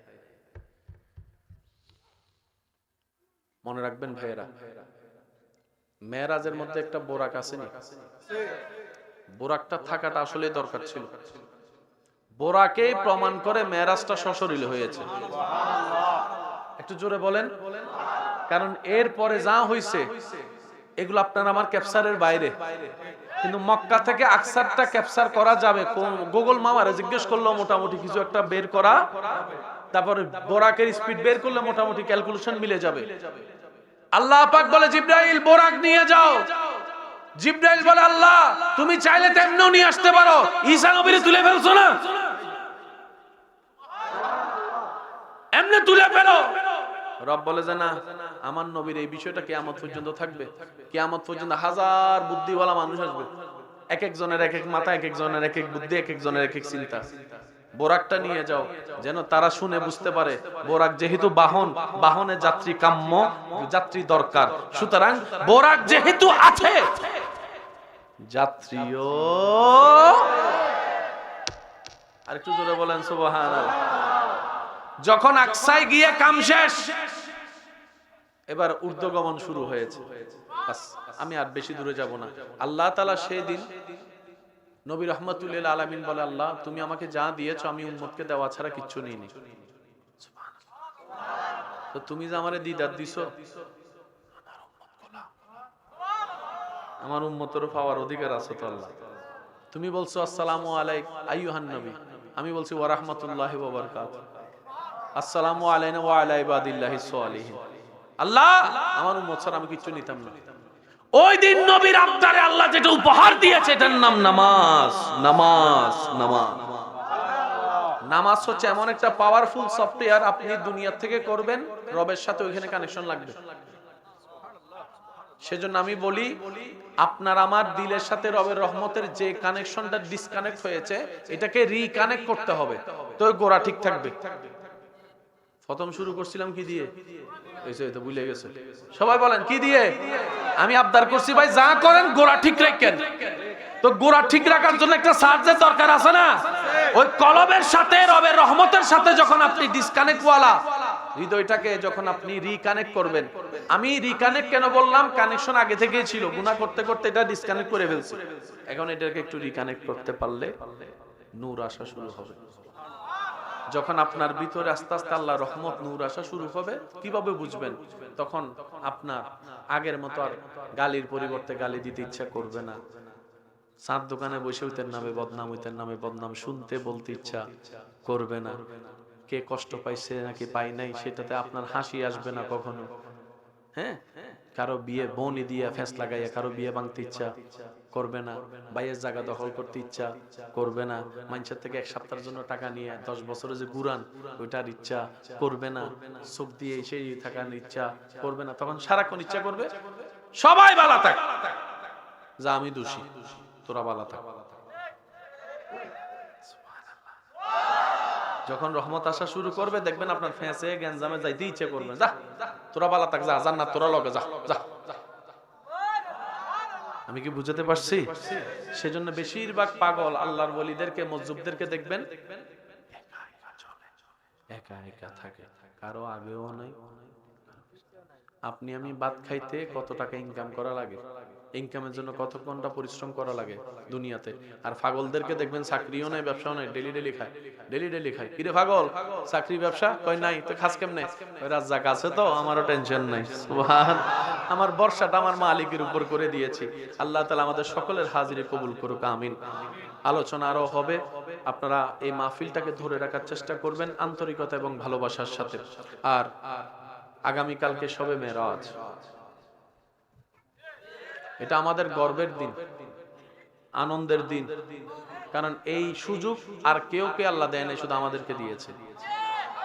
মনে রাখবেন ভাইয়েরা, মেরাজের মধ্যে একটা বোরাক আসেনি? বোরাকটা থাকাটা আসলে দরকার ছিল। বোরাকে প্রমাণ করে মেরাজটা সশরীরে হয়েছে। একটু জোরে বলেন। কারণ এর পরে যা হইছে এগুলো আপনার আমার ক্যাপচারের বাইরে, কিন্তু মক্কা থেকে আকসারটা ক্যাপচার করা যাবে। গুগল মামারে জিজ্ঞেস করলো মোটামুটি কিছু একটা বের করা, তারপরে বোরাকের স্পিড বের করলে মোটামুটি ক্যালকুলেশন মিলে যাবে। আল্লাহ পাক বলে, জিবরাইল বোরাক নিয়ে যাও। জিবরাইল বলে, আল্লাহ তুমি চাইলে তেমনিও নিয়ে আসতে পারো, ঈসা নবীরে তুলে ফেলছো না, এমনি তুলে ফেলো। রব বলে যে না, আমার নবীর এই বিষয়টা কিয়ামত পর্যন্ত থাকবে। কিয়ামত পর্যন্ত হাজার বুদ্ধিওয়ালা মানুষ আসবে, এক একজনের এক এক মাথা, এক একজনের এক এক বুদ্ধি, এক একজনের এক এক চিন্তা। বোরাকটা নিয়ে যাও, যেন তারা শুনে বুঝতে পারে বোরাক যেহেতু বাহন, বাহনে যাত্রী কাম্য, যাত্রী দরকার, সুতরাং বোরাক যেহেতু আছে, যাত্রীও। আর একটু জোরে বলেন সুবহানাল্লাহ। যখন আকসায় গিয়ে কাম শেষ, এবার ঊর্ধ্বগমন শুরু হয়েছে। আমি আর বেশি দূরে যাব না। আল্লাহ তাআলা সেই দিন নবী রাহমাতুল লিল আলামিন বলে, আল্লাহ তুমি আমাকে যা দিয়েছো আমি উম্মতকে দেওয়া ছাড়া কিচ্ছু নিইনি। তো তুমি যে আমারে দিদার দিছো, আমার উম্মতেরও পাওয়ার অধিকার আছে তো আল্লাহ। তুমি বলছো আসসালামু আলাইকুম আইয়ুহান নবী, আমি বলছি ওয়া রাহমাতুল্লাহি ওয়া বারাকাতুহু, আসসালামু আলাইনা ওয়া আলা ইবাদিল্লাহিস সালিহিন। আল্লাহ আমার উম্মত ছাড়া আমি কিচ্ছু নিতাম না। ওই দিন নবীর আবদারে আল্লাহ যেটা উপহার দিয়েছে এটার নাম নামাজ। নামাজ নামাজ নামাজ হচ্ছে এমন একটা পাওয়ারফুল সফটওয়্যার, আপনি দুনিয়া থেকে করবেন, রবের সাথে ওইখানে কানেকশন লাগবে। সেজন্য আমি বলি, আপনার আমার দিলের সাথে রবের রহমতের যে কানেকশনটা ডিসকানেক্ট হয়েছে, এটাকে রিকানেক্ট করতে হবে, তো গোড়া ঠিক থাকবে। প্রথম শুরু করছিলাম কি দিয়ে? এই তো ভুলে গেছে। সবাই বলেন কি দিয়ে? আমি আবদার করছি ভাই যা করেন গোড়া ঠিক রাখেন। তো গোড়া ঠিক রাখার জন্য একটা সার্জের দরকার আছে না? ওই কলবের সাথে রবের রহমতের সাথে যখন আপনি ডিসকানেক্ট ওয়ালা হৃদয়টাকে যখন আপনি রিকানেক্ট করবেন। আমি রিকানেক্ট কেন বললাম? কানেকশন আগে থেকেই ছিল, গুনাহ করতে করতে এটা ডিসকানেক্ট করে ফেলছি। এখন এটাকে একটু রিকানেক্ট করতে পারলে নূর আসা শুরু হবে। যখন আপনার ভিতরে আস্তে আস্তে আল্লাহর রহমত নূর আসা শুরু হবে, কিভাবে বুঝবেন? তখন আপনার আগের মতো আর গালির পরিবর্তে গালি দিতে ইচ্ছা করবে না। চার দোকানে বসে হইতেন নামে বদনাম, হইতেন নামে বদনাম শুনতে বলতে ইচ্ছা করবে না। কে কষ্ট পাইছে নাকি পাই নাই সেটাতে আপনার হাসি আসবে না কখনো। হ্যাঁ, কারো বিয়ে বনি দিয়া ফেস লাগাইয়া কারো বিয়ে ভাঙতে ইচ্ছা করবে না। ভাইয়ের জায়গা দখল করতে ইচ্ছা করবে না। মানুষের থেকে এক সপ্তাহের জন্য টাকা নিয়ে 10 বছরে যে ঘুরান ওইটার ইচ্ছা করবে না। চোখ দিয়ে সেই থাকার ইচ্ছা করবে না। তখন সারাক্ষণ ইচ্ছা করবে সবাই ভালো থাক, যা আমি দোষী, তোরা ভালো থাক। যখন রহমত আসা শুরু করবে দেখবেন আপনার ফেঁসে গ্যাঞ্জামে যাইতে ইচ্ছে করবে, যা তোরা ভালো থাক, যা জান্নাত তোরা লগে যা যা। আমি কি বুঝাতে পারছি? সেজন্য বেশিরভাগ পাগল আল্লাহর ওলিদেরকে মজজুবদেরকে দেখবেন একা একা থাকে, কারো আগেও নাই। আপনি আমি ভাত খাইতে কত টাকা ইনকাম করা লাগে, ইনকামের জন্য কত ঘন্টা পরিশ্রম করা লাগে দুনিয়াতে। আর পাগলদেরকে দেখবেন চাকরিও নাই, ব্যবসাও নাই, ডেলি ডেলি খায়, ডেলি ডেলি খায়। কিরে পাগল, চাকরি ব্যবসা কই নাই? তো খাস কেমনে? ওই রাজ্জাক আছে তো, আমারও টেনশন নাই। সুবহান, আমার বর্ষাটা আমার মালিকের উপর করে দিয়েছি। আল্লাহ তাআলা আমাদের সকলের হাজিরি কবুল করুক, আমিন। আলোচনা আরো হবে, আপনারা এই মাহফিলটাকে ধরে রাখার চেষ্টা করবেন আন্তরিকতা এবং ভালোবাসার সাথে। আর আগামীকালকে শবে মেরাজ, এটা আমাদের গর্বের দিন, আনন্দের দিন। কারণ এই সুযোগ আর কেউ কে আল্লাহ দেয় না, শুধু আমাদেরকে দিয়েছে।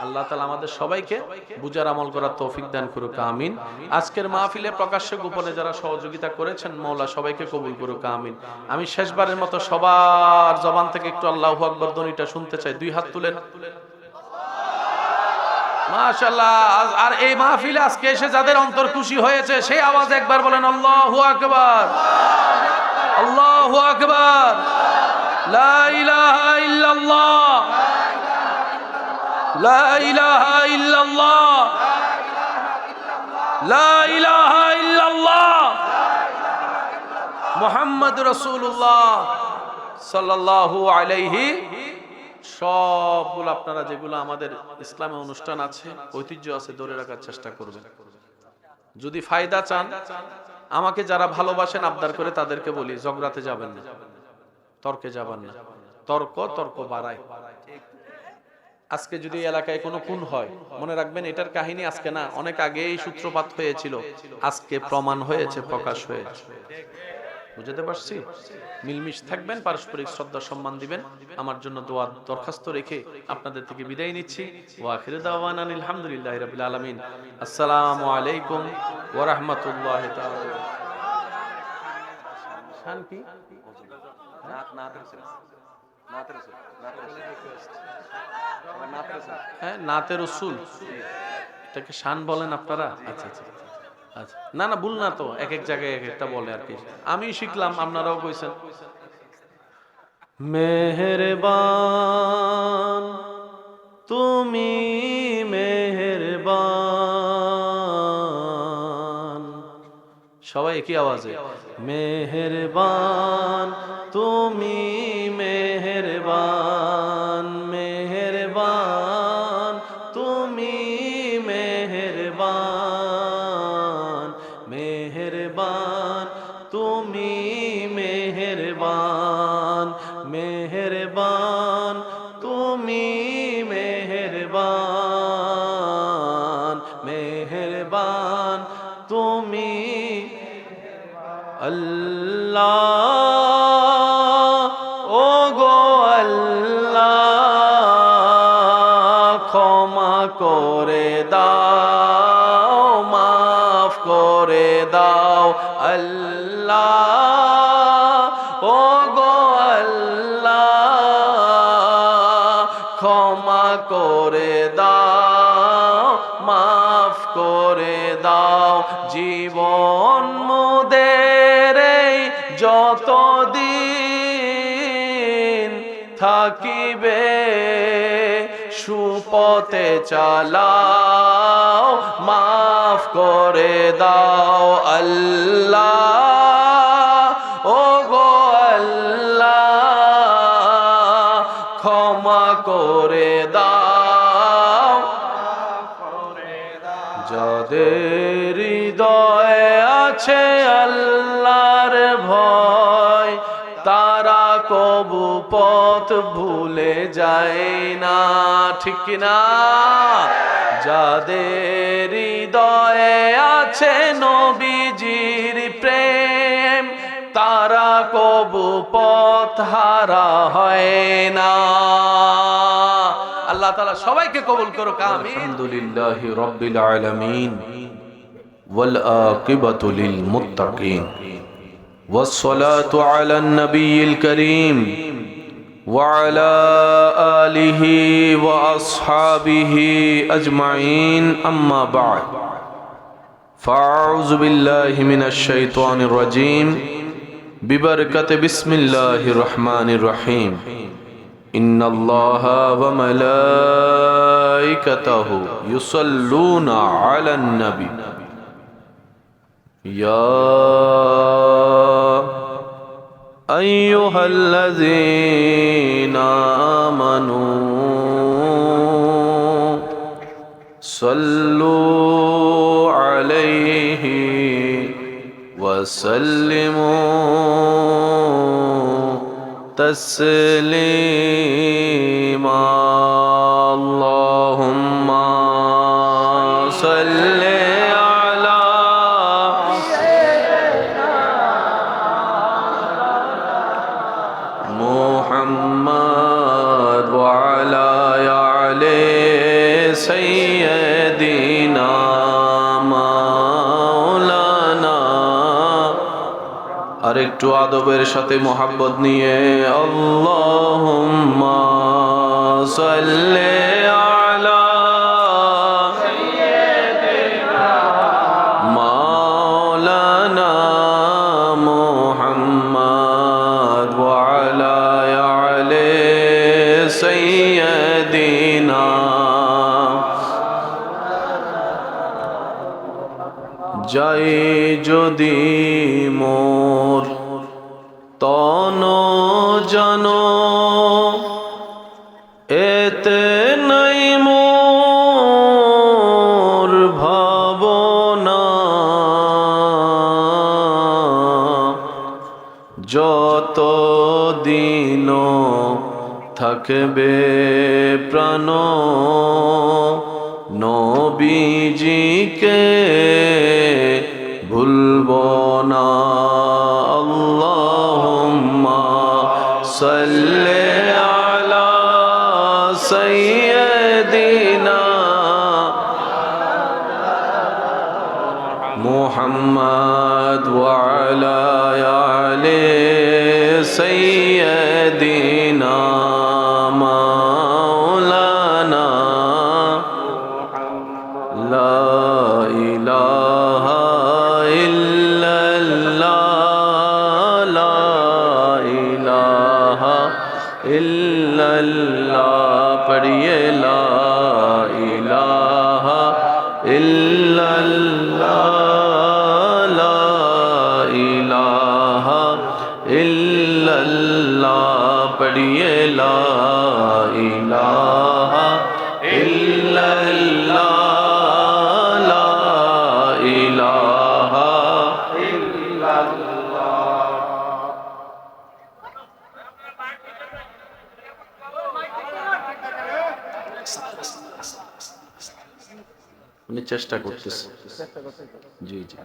আল্লাহ তাআলা আমাদের সবাইকে বুঝার আমল করার তৌফিক দান করুক, আমিন। আজকের মাহফিলে প্রকাশ্যে গোপনে যারা সহযোগিতা করেছেন, মওলা সবাইকে কবুল করুক, আমিন। আমি শেষবারের মতো সবার জবান থেকে একটু আল্লাহু আকবার ধ্বনিটা শুনতে চাই। দুই হাত তুলেন, মাশাআল্লাহ। আর এই মাহফিলে আজকে এসে যাদের অন্তর খুশি হয়েছে সেই আওয়াজ একবার বলেন আল্লাহু আকবার, আল্লাহু আকবার, লা ইলাহা ইল্লাল্লাহ, লা ইলাহা ইল্লাল্লাহ, লা ইলাহা ইল্লাল্লাহ, মুহাম্মাদুর রাসূলুল্লাহ সাল্লাল্লাহু আলাইহি। সবগুলো আপনারা যেগুলো আমাদের ইসলামে অনুষ্ঠান আছে, ঐতিহ্য আছে, ধরে রাখার চেষ্টা করবেন। যদি ফায়দা চান, আমাকে যারা ভালোবাসেন আবদার করে তাদেরকে বলি ঝগড়াতে যাবেন না, তর্কে যাবেন না। তর্ক বাড়ায়। আজকে যদি এলাকায় কোনো খুন হয়, মনে রাখবেন এটার কাহিনী আজকে না, অনেক আগেই সূত্রপাত হয়েছিল, আজকে প্রমাণ হয়েছে, প্রকাশ হয়েছে। বুঝতে পারছি? মিলমিশ থাকবেন, পারস্পরিক শ্রদ্ধা সম্মান দিবেন। আমার জন্য দোয়া দরখাস্ত রেখে আপনাদের থেকে বিদায় নিচ্ছি। ওয়া আখিরু দাওয়ানা আলহামদুলিল্লাহি রাব্বিল আলামিন। আসসালামু আলাইকুম ওয়া রাহমাতুল্লাহি তাআলা। শান কি? হ্যাঁ, নাতে রাসূল, এটাকে শান বলেন আপনারা? আচ্ছা আচ্ছা, আচ্ছা, না না ভুল না তো, এক এক জায়গায় এক একটা বলে আর কি। আমি শিখলাম, আপনারাও কইছেন। মেহেরবান তুমি মেহেরবান, সবাই একই আওয়াজে মেহেরবান তুমি মেহেরবান, মেহেরবান তুমি মেহেরবান, মেহেরবান তুমি মেহেরবান, মেহেরবান তুমি মেহেরবান, মেহেরবান তুমি আল্লাহ, ও গো আল্লাহ ক্ষমা করে দাও, মাফ করে দাও আল্লাহ, ও গো আল্লাহ ক্ষমা করে দাও, মাফ করে দাও। জীবন মোদের এই যতদিন থাকিবে সুপথে চালাও, মাফ করে দাও আল্লাহ, ও গো আল্লাহ ক্ষমা করে দাও। যাদের হৃদয়ে আছে আল্লাহর ভয়, তারা কবু পথ ভুলে যায় না, ঠিক কিনা? যাদের হৃদয়ে আছে নবীজির প্রেম, তারা কবু পথ হারা হয় না। আল্লাহ তাআলা সবাইকে কবুল করুক, আমিন। আলহামদুলিল্লাহি রাব্বিল আলামিন ওয়াল আকিবাতু লিল মুত্তাকিন والصلاة على النبي الكريم وعلى آله وأصحابه أجمعين أما بعد فأعوذ بالله من الشيطان الرجيم ببركة بسم الله الرحمن الرحيم إن الله وملائكته يصلون على النبي يا أيها الذين آمنوا صلوا عليه وسلموا تسليما اللهم صل على محمد وعلى آل سيدنا مولانا আর একটু আদবের সাথে মোহাব্বত নিয়ে আল্লাহুম্মা সাল্লি আলা সাইয়্যিদিনা মাওলানা মুহাম্মদ ওয়া আলা আলি সাইয়্যিদিনা। যাই যদি মোর তন জন এতে নাই মোর ভাবনা, যত দিন থাকবে প্রাণ নবীজিকে ভুলব না। আল্লাহুম্মা সাল্লি আলা সাইয়্যিদিনা মুহাম্মদ ওয়া আলা আলি সাইয়্যিদিনা মাওলানা লা ইলাহা ইল্লাল্লাহ পড়িয়ে লা ইলাহা ইল্লাল্লাহ লা ইলাহা ইল্লাল্লাহ পড়িয়ে লা ইলাহা ইল্লাল্লাহ লা ইলাহা উনি চেষ্টা করতেছে জি জি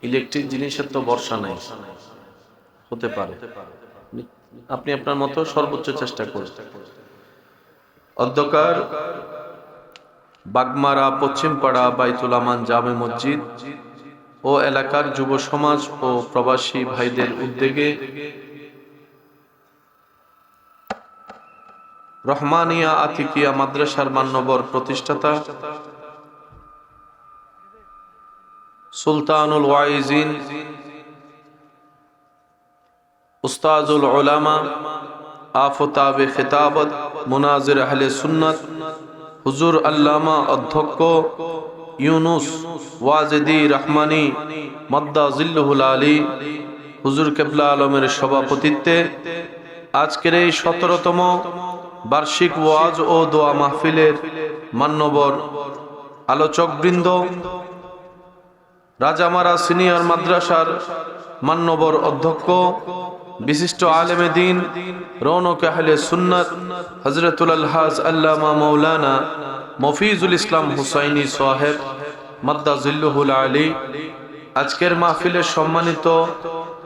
ইলেকট্রিক জিনিসের তো বর্ষা নাই হতে পারে আপনি আপনার মতো সর্বোচ্চ চেষ্টা করুন অধ্যকার বাগমারা পশ্চিমপাড়া বাইতুল আমান জামে মসজিদ ও এলাকার যুব সমাজ ও প্রবাসী ভাইদের উদ্যোগে রহমানিয়া আতিকিয়া মাদ্রাসার মান্যবর প্রতিষ্ঠাতা সুলতানুল ওয়াইজিন উস্তাজুল উলামা আফতাবে খিতাবত মুনাজির আহলে সুন্নাত হুজুর আল্লামা অধ্যক্ষ ইউনুস ওয়াজিদি রহমানি মাদ্দা জিল্লুহুল আলী হুজুর কেবলা আলমের সভাপতিত্বে আজকের এই 17তম বার্ষিক ওয়াজ ও দোয়া মাহফিলের মান্যবর আলোচকবৃন্দ রাজামারা সিনিয়র মাদ্রাসার মান্যবর অধ্যক্ষ বিশিষ্ট আলেমে দ্বীন রৌনক আহলে সুন্নাত হযরতুল আলহাজ আল্লামা মাওলানা মফিজুল ইসলাম হুসাইনি সাহেব মাদ্দা জিল্লুহুল আলী আজকের মাহফিলের সম্মানিত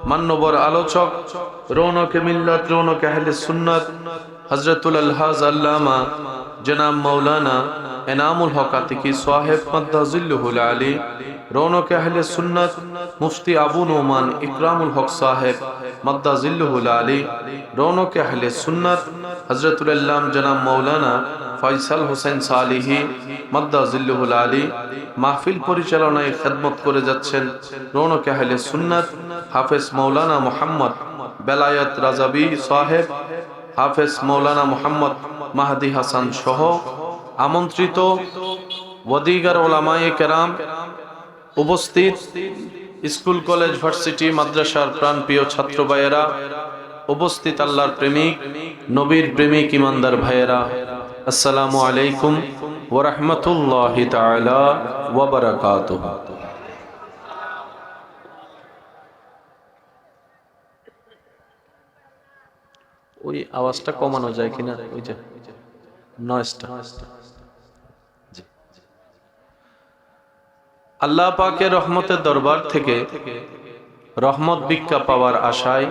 মান্যবর আলোচক রৌনক মিল্লাত রৌনক আহলে সুন্নাত হযরতুল আলহাজ আল্লামা জনাব মাওলানা এনামুল হক আতিকি সাহেব মাদ্দা জিল্লুহুল আলী রৌনক আহলে সুন্নাত মুফতি আবু নোমান ইকরামুল হক সাহেব মাদ্দা জিল্লুহুল আলী রৌনক আহলে সুন্নাত হযরতুল আল্লাম জনাব মাওলানা ফয়সাল হোসেন সালিহি মাদ্দা জিল্লুহুল আলী মাহফিল পরিচালনায় খেদমত করে যাচ্ছেন রৌনক আহলে সুন্নাত হাফেজ মাওলানা মুহাম্মদ বেলায়েত রাজাবি সাহেব হাফেজ মাওলানা মুহাম্মদ মাহদি হাসান সহ আমন্ত্রিত ওয়াদিগার উলামায়ে কেরাম উপস্থিত স্কুল কলেজ ভার্সিটি মাদ্রাসার প্রাণপ্রিয় ছাত্র ভাইয়েরা উপস্থিত আল্লাহর প্রেমিক নবীর প্রেমিক ইমানদার ভাইয়েরা আসসালামু আলাইকুম ওয়া রাহমাতুল্লাহি তাআলা ওয়া বারাকাতুহু ওই আওয়াজটা কমানো যায় কিনা ওই যে নয়েজটা আল্লাহ পাকের রহমতের দরবার থেকে রহমত ভিক্ষা পাওয়ার আশায়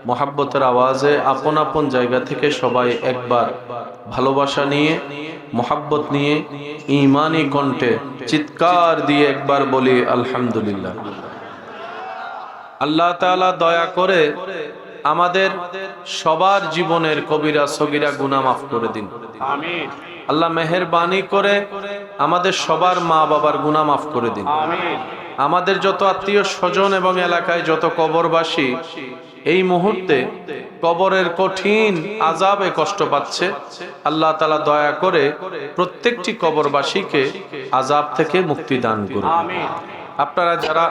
মহাব্বতের আওয়াজে আপন আপন জায়গা থেকে সবাই একবার ভালোবাসা নিয়ে মহাব্বত নিয়ে ঈমানি কণ্ঠে চিৎকার দিয়ে একবার বলি আলহামদুলিল্লাহ। আল্লাহ তাআলা দয়া করে আমাদের সবার জীবনের কবিরা সগীরা গুনাহ মাফ করে দিন আমিন। আল্লাহ মেহেরবানি করে আমাদের সবার মা বাবার গুনাহ মাফ করে দিন আমিন। আমাদের যত আত্মীয় স্বজন এবং এলাকায় যত কবরবাসী এই মুহূর্তে কবরের কঠিন আযাবে কষ্ট পাচ্ছে আল্লাহ তাআলা দয়া করে প্রত্যেকটি কবরবাসীকে আযাব থেকে মুক্তি দান করুন আমিন। আপনারা যারা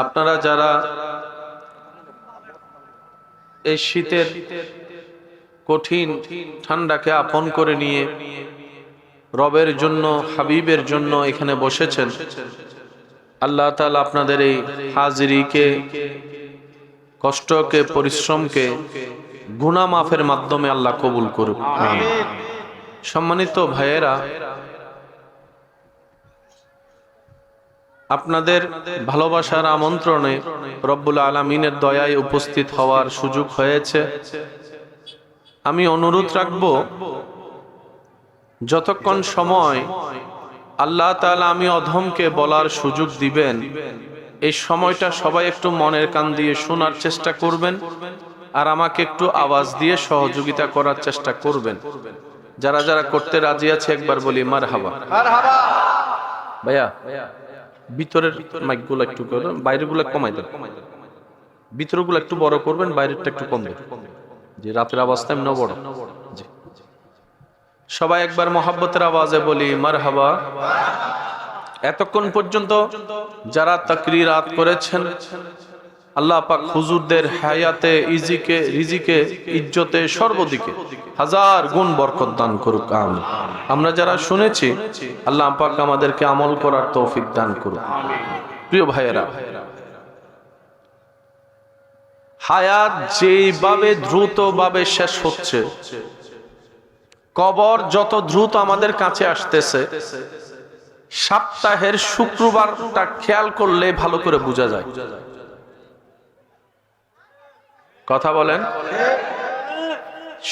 আপনারা যারা এই শীতের কঠিন ঠান্ডাকে আপন করে নিয়ে রবের জন্য হাবিবের জন্য এখানে বসেছেন আল্লাহ তাআলা আপনাদের এই হাজিরিকে কষ্টকে পরিশ্রমকে গুনাহ মাফের মাধ্যমে আল্লাহ কবুল করুক আমিন। সম্মানিত ভাইয়েরা আপনাদের ভালোবাসার আমন্ত্রণে রব্বুল আলামিনের দয়ায় উপস্থিত হওয়ার সুযোগ হয়েছে। আমি অনুরোধ রাখব যতক্ষণ সময় আল্লাহ তাআলা আমি অধমকে বলার সুযোগ দিবেন এই সময়টা সবাই একটু মনের কান দিয়ে শোনার চেষ্টা করবেন, আর আমাকে একটু আওয়াজ দিয়ে সহযোগিতা করার চেষ্টা করবেন। যারা যারা করতে রাজি আছে একবার বলি মারহাবা। ভাইয়া ভিতরের মাইকগুলো একটু করবেন, বাইরেগুলো কমাই দেন। ভিতরগুলো একটু বড় করবেন, বাইরেরটা একটু কমবে, যে রাতের আওয়াজটা এমন বড়। জি, সবাই একবার মহাব্বতের আওয়াজে বলি মারহাবা। এতক্ষণ পর্যন্ত যারা তাকরীরাত করেছেন, আল্লাহ পাক হুজুরদের হায়াতে, ইজিকে, রিজিকে, ইজ্জতে, সর্বদিকে হাজার গুণ বরকত দান করুক, আমিন। আমরা যারা শুনেছি, আল্লাহ পাক আমাদেরকে আমল করার তৌফিক দান করুক। প্রিয় ভাইয়েরা, হায়াত যেভাবে দ্রুতভাবে শেষ হচ্ছে, কবর যত দ্রুত আমাদের কাছে আসতেছে, সপ্তাহের শুক্রবারটা খেয়াল করলে ভালো করে বোঝা যায়। কথা বলেন,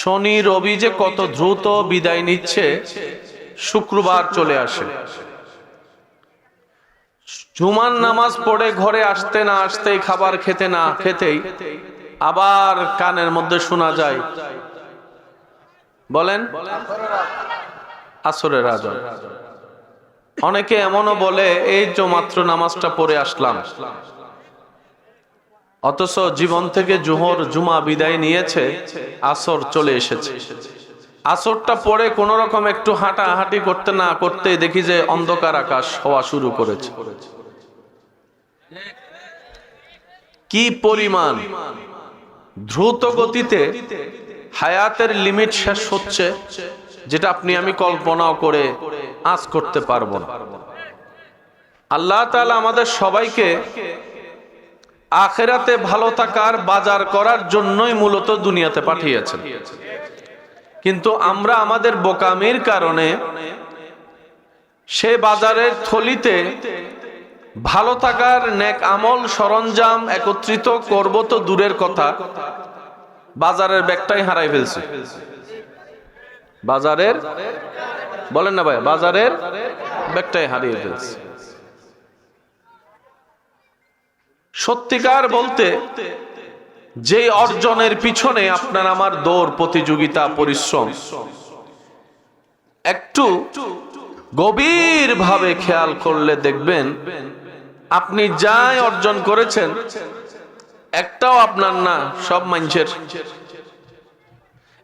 শনি রবি যে কত দ্রুত বিদায় নিচ্ছে, শুক্রবার চলে আসে। জুমার নামাজ পড়ে ঘরে আসতে না আসতেই, খাবার খেতে না খেতেই আবার কানের মধ্যে শোনা যায়, বলেন আসরের আজান। অনেকে এমনও বলে এই যে মাত্র নামাজটা পড়ে আসলাম, অথচ জীবন থেকে জোহর জুমা বিদায় নিয়েছে, আসর চলে এসেছে। আসরটা পড়ে কোন রকম একটু হাঁটাহাঁটি করতে না করতে দেখি যে অন্ধকার আকাশ হওয়া শুরু করেছে। কি পরিমাণ দ্রুত গতিতে হায়াতের লিমিট শেষ হচ্ছে, যেটা আপনি আমি কল্পনাও করে আজ করতে পারবো না। আল্লাহ তাআলা আমাদের সবাইকে আখিরাতে ভালো থাকার বাজার করার জন্যই মূলত দুনিয়াতে পাঠিয়েছেন, কিন্তু আমরা আমাদের বোকামির কারণে সে বাজারের থলিতে ভালো থাকার নেক আমল সরঞ্জাম একত্রিত করব তো দূরের কথা, বাজারের ব্যাগটাই হারাই ফেলছি। বাজারের, বলেন না ভাই, বাজারের ব্যাগটাই হারিয়ে ফেলছি। সত্যিকার বলতে, যে অর্জনের পিছনে আপনার আমার দৌড়, প্রতিযোগিতা, পরিশ্রম, একটু গভীর ভাবে খেয়াল করলে দেখবেন আপনি যাই অর্জন করেছেন একটাও আপনার না, সব মানুষের।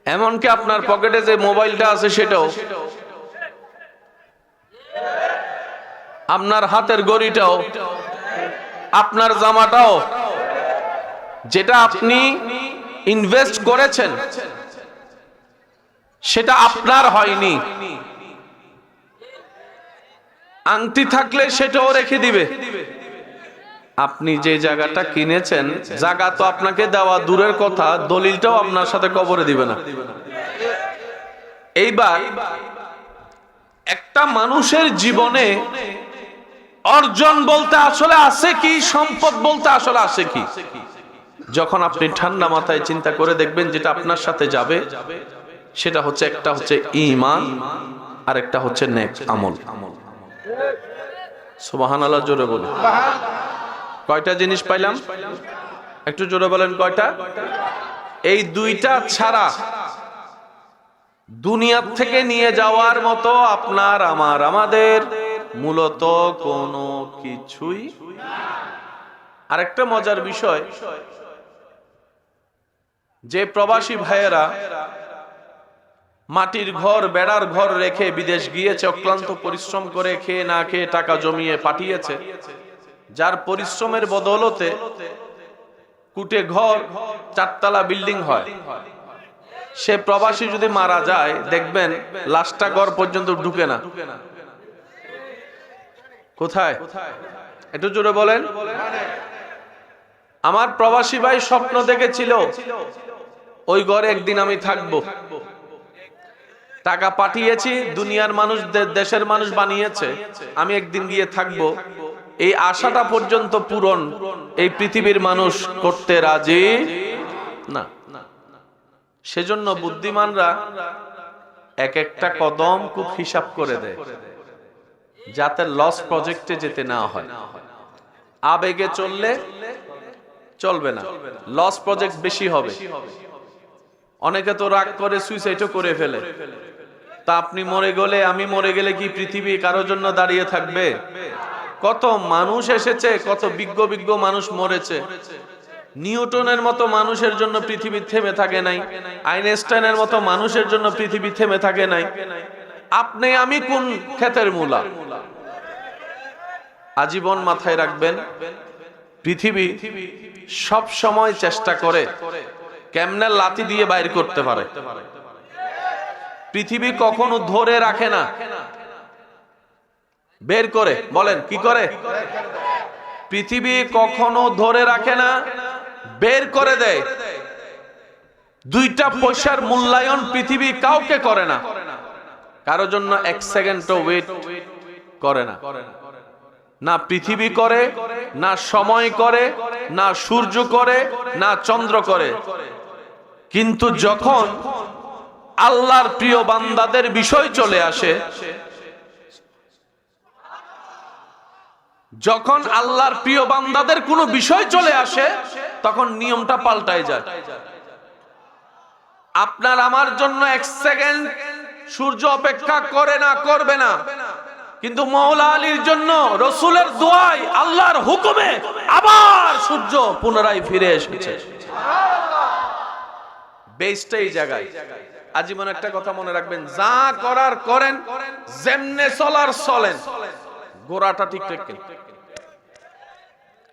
এমনকি আপনার পকেটে যে মোবাইলটা আছে সেটাও, আপনার হাতের ঘড়িটাও, আপনার জামাটাও, যেটা আপনি ইনভেস্ট করেছেন সেটা আপনার হয়নি। আংটি থাকলে সেটাও রেখে দিবে। আপনি যে জায়গাটা কিনেছেন, জায়গা তো আপনাকে দেওয়া দূরের কথা, দলিলটাও আপনার সাথে কবরে দিবে না। এইবার একটা মানুষের জীবনে অর্জন বলতে আসলে আছে কি, সম্পদ বলতে আসলে আছে কি, যখন আপনি ঠান্ডা মাথায় চিন্তা করে দেখবেন, যেটা আপনার সাথে যাবে সেটা হচ্ছে, একটা হচ্ছে ঈমান, আর একটা হচ্ছে নেক আমল। সুবহানাল্লাহ, জোরে বলুন। কয়টা জিনিস পাইলাম? একটু জোরে বলেন, কয়টা? এই দুইটা ছাড়া দুনিয়া থেকে নিয়ে যাওয়ার মতো আপনার আমার আমাদের মূলত কোনো কিছুই। আরেকটা মজার বিষয়, যে প্রবাসী ভাইয়েরা মাটির ঘর, বেড়ার ঘর রেখে বিদেশ গিয়েছে, অক্লান্ত পরিশ্রম করে খেয়ে না খেয়ে টাকা জমিয়ে পাঠিয়েছে, যার পরিশ্রমের বদৌলতে কুটে ঘর, চারতলা বিল্ডিং হয়, সে প্রবাসী যদি মারা যায় দেখবেন লাশটা ঘর পর্যন্ত ঢুকে না। কোথায়? একটু জোরে বলেন। আমার প্রবাসী ভাই স্বপ্ন দেখেছিল ওই ঘরে একদিন আমি থাকবো, টাকা পাঠিয়েছি, দুনিয়ার মানুষ, দেশের মানুষ বানিয়েছে, আমি একদিন গিয়ে থাকবো। এই আশাটা পর্যন্ত পূরণ এই পৃথিবীর মানুষ করতে রাজি না। সেজন্য বুদ্ধিমানরা এক একটা কদম খুব হিসাব করে দেয়, যাতে লস প্রজেক্টে যেতে না হয়। আবেগে চললে চলবে না, লস প্রজেক্ট বেশি হবে। অনেকে তো রাগ করে সুইসাইডও করে ফেলে। তা আপনি মরে গেলে, আমি মরে গেলে কি পৃথিবী কারোর জন্য দাঁড়িয়ে থাকবে? কত মানুষ এসেছে, কত বিজ্ঞ বিজ্ঞ মানুষ মরেছে। নিউটনের মতো মানুষের জন্য পৃথিবী থেমে থাকে নাই, আইনস্টাইনের মতো মানুষের জন্য পৃথিবী থেমে থাকে নাই। আপনি আমি কোন ক্ষেতের মূলা? আজীবন মাথায় রাখবেন, পৃথিবী সব সময় চেষ্টা করে কেমনে লাথি দিয়ে বাইর করতে পারে। পৃথিবী কখনো ধরে রাখে না, বের করে। বলেন কি করে? পৃথিবী কখনো ধরে রাখে না, বের করে দেয়। দুইটা পয়সার মূল্যায়ন পৃথিবী কাউকে করে না, কারোর জন্য এক সেকেন্ডও ওয়েট করে না। না পৃথিবী করে, না সময় করে, না সূর্য করে, না চন্দ্র করে। কিন্তু যখন আল্লাহর প্রিয় বান্দাদের বিষয় চলে আসে, যখন আল্লাহর প্রিয় বান্দাদের কোনো বিষয় চলে আসে, তখন নিয়মটা পাল্টায় যায়। আপনার আমার জন্য এক সেকেন্ড সূর্য অপেক্ষা করে না, করবে না, কিন্তু মওলা আলীর জন্য রাসূলের দোয়ায়, আল্লাহর হুকুমে আবার সূর্য পুনরায় ফিরে এসেছে। বেসটা এই জায়গায়। আজীবন একটা কথা মনে রাখবেন, যা করার করেন, যেমনে চলার চলেন, গোড়াটা ঠিক রাখেন।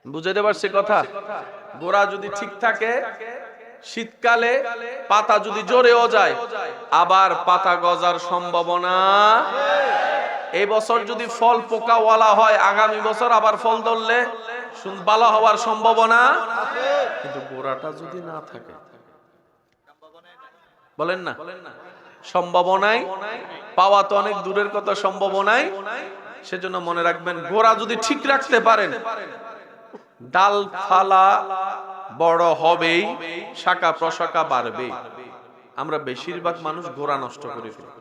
বুঝাতে পারছি কথা? গোড়া যদি ঠিক থাকে, শীতকালে পাতা যদি জোরেও যায়, আবার পাতা গজার সম্ভাবনা। এই বছর যদি ফল পোকাওয়ালা হয়, আগামী বছর আবার ফল ধরলে ভালো হওয়ার সম্ভাবনা। কিন্তু গোড়াটা যদি না থাকে, বলেন না, সম্ভাবনাই পাওয়া তো অনেক দূরের কথা, সম্ভাবনাই। সেজন্য মনে রাখবেন, গোড়া যদি ঠিক রাখতে পারেন, ডালপালা বড় হবেই, শাখা প্রশাখা বাড়বে। আমরা বেশিরভাগ মানুষ গোড়া নষ্ট করে ফেলি।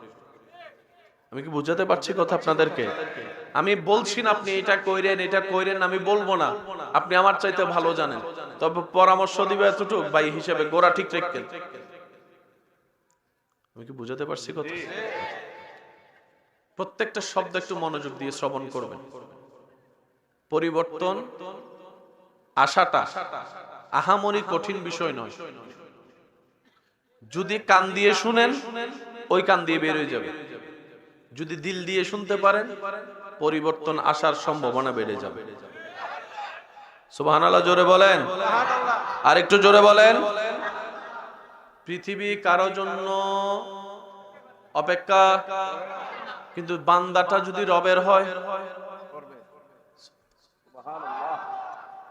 আমি কি বুঝাতে পারছি কথা আপনাদেরকে? আমি বলছি না আপনি এটা কইরেন, এটা কইরেন, আমি বলবো না, আপনি আমার চাইতে ভালো জানেন। তবে পরামর্শ দিবে এতটুক ভাই হিসেবে, গোড়া ঠিক রাখেন। আমি কি বুঝাতে পারছি কথা? প্রত্যেকটা শব্দ একটু মনোযোগ দিয়ে শ্রবণ করবেন। পরিবর্তন আশাটা আহামরি কঠিন বিষয় নয়। যদি কান দিয়ে শুনেন, ওই কান দিয়ে বের হয়ে যাবে। যদি দিল দিয়ে শুনতে পারেন, পরিবর্তন আসার সম্ভাবনা বেড়ে যাবে। সুবহানাল্লাহ জোরে বলেন, আর একটু জোরে বলেন। পৃথিবী কারো জন্য অপেক্ষা, কিন্তু বান্দাটা যদি রবের হয়।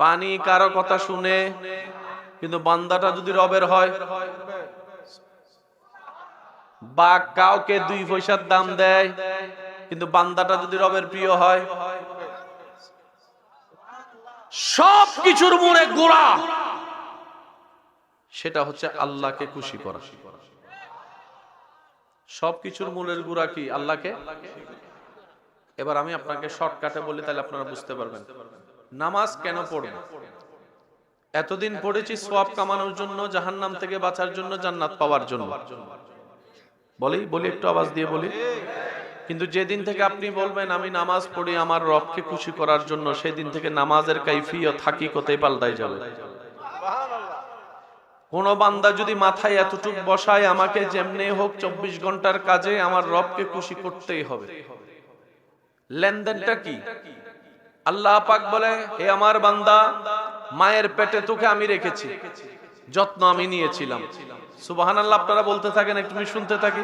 পানি কারো কথা শুনে, কিন্তু বান্দাটা যদি রবের হয়। বা কাউকে 2 পয়সার দাম দেয়, কিন্তু বান্দাটা যদি রবের প্রিয় হয়। সব কিছুর মূলে গোড়া, সেটা হচ্ছে আল্লাহকে খুশি করা। সবকিছুর মূলের গোড়া কি? আল্লাহকে। এবার আমি আপনাকে শর্টকাটে বলি, তাহলে আপনারা বুঝতে পারবেন। নামাজ কেন পড়ব? এতদিন পড়েছি সওয়াব কামানোর জন্য, জাহান্নাম থেকে বাঁচার জন্য, জান্নাত পাওয়ার জন্য। বলি একটু আওয়াজ দিয়ে বলি। কিন্তু যেদিন থেকে আপনি বলবেন আমি নামাজ পড়ি আমার রবকে খুশি করার জন্য, সেদিন থেকে নামাজের কাইফিয়ত হাকিকতেই পাল্টাই যাবে। কোন বান্দা যদি মাথায় এতটুক বসায়, আমাকে যেমনি হোক 24 ঘন্টার কাজে আমার রবকে খুশি করতেই হবে। লেনদেনটা কি? আল্লাহ পাক বলে, হে আমার বান্দা, মায়ের পেটে তোকে আমি রেখেছি, যত্ন আমি নিয়েছিলাম। সুবহানাল্লাহ আপনারা বলতে থাকেন, একটু আমি শুনতে থাকি।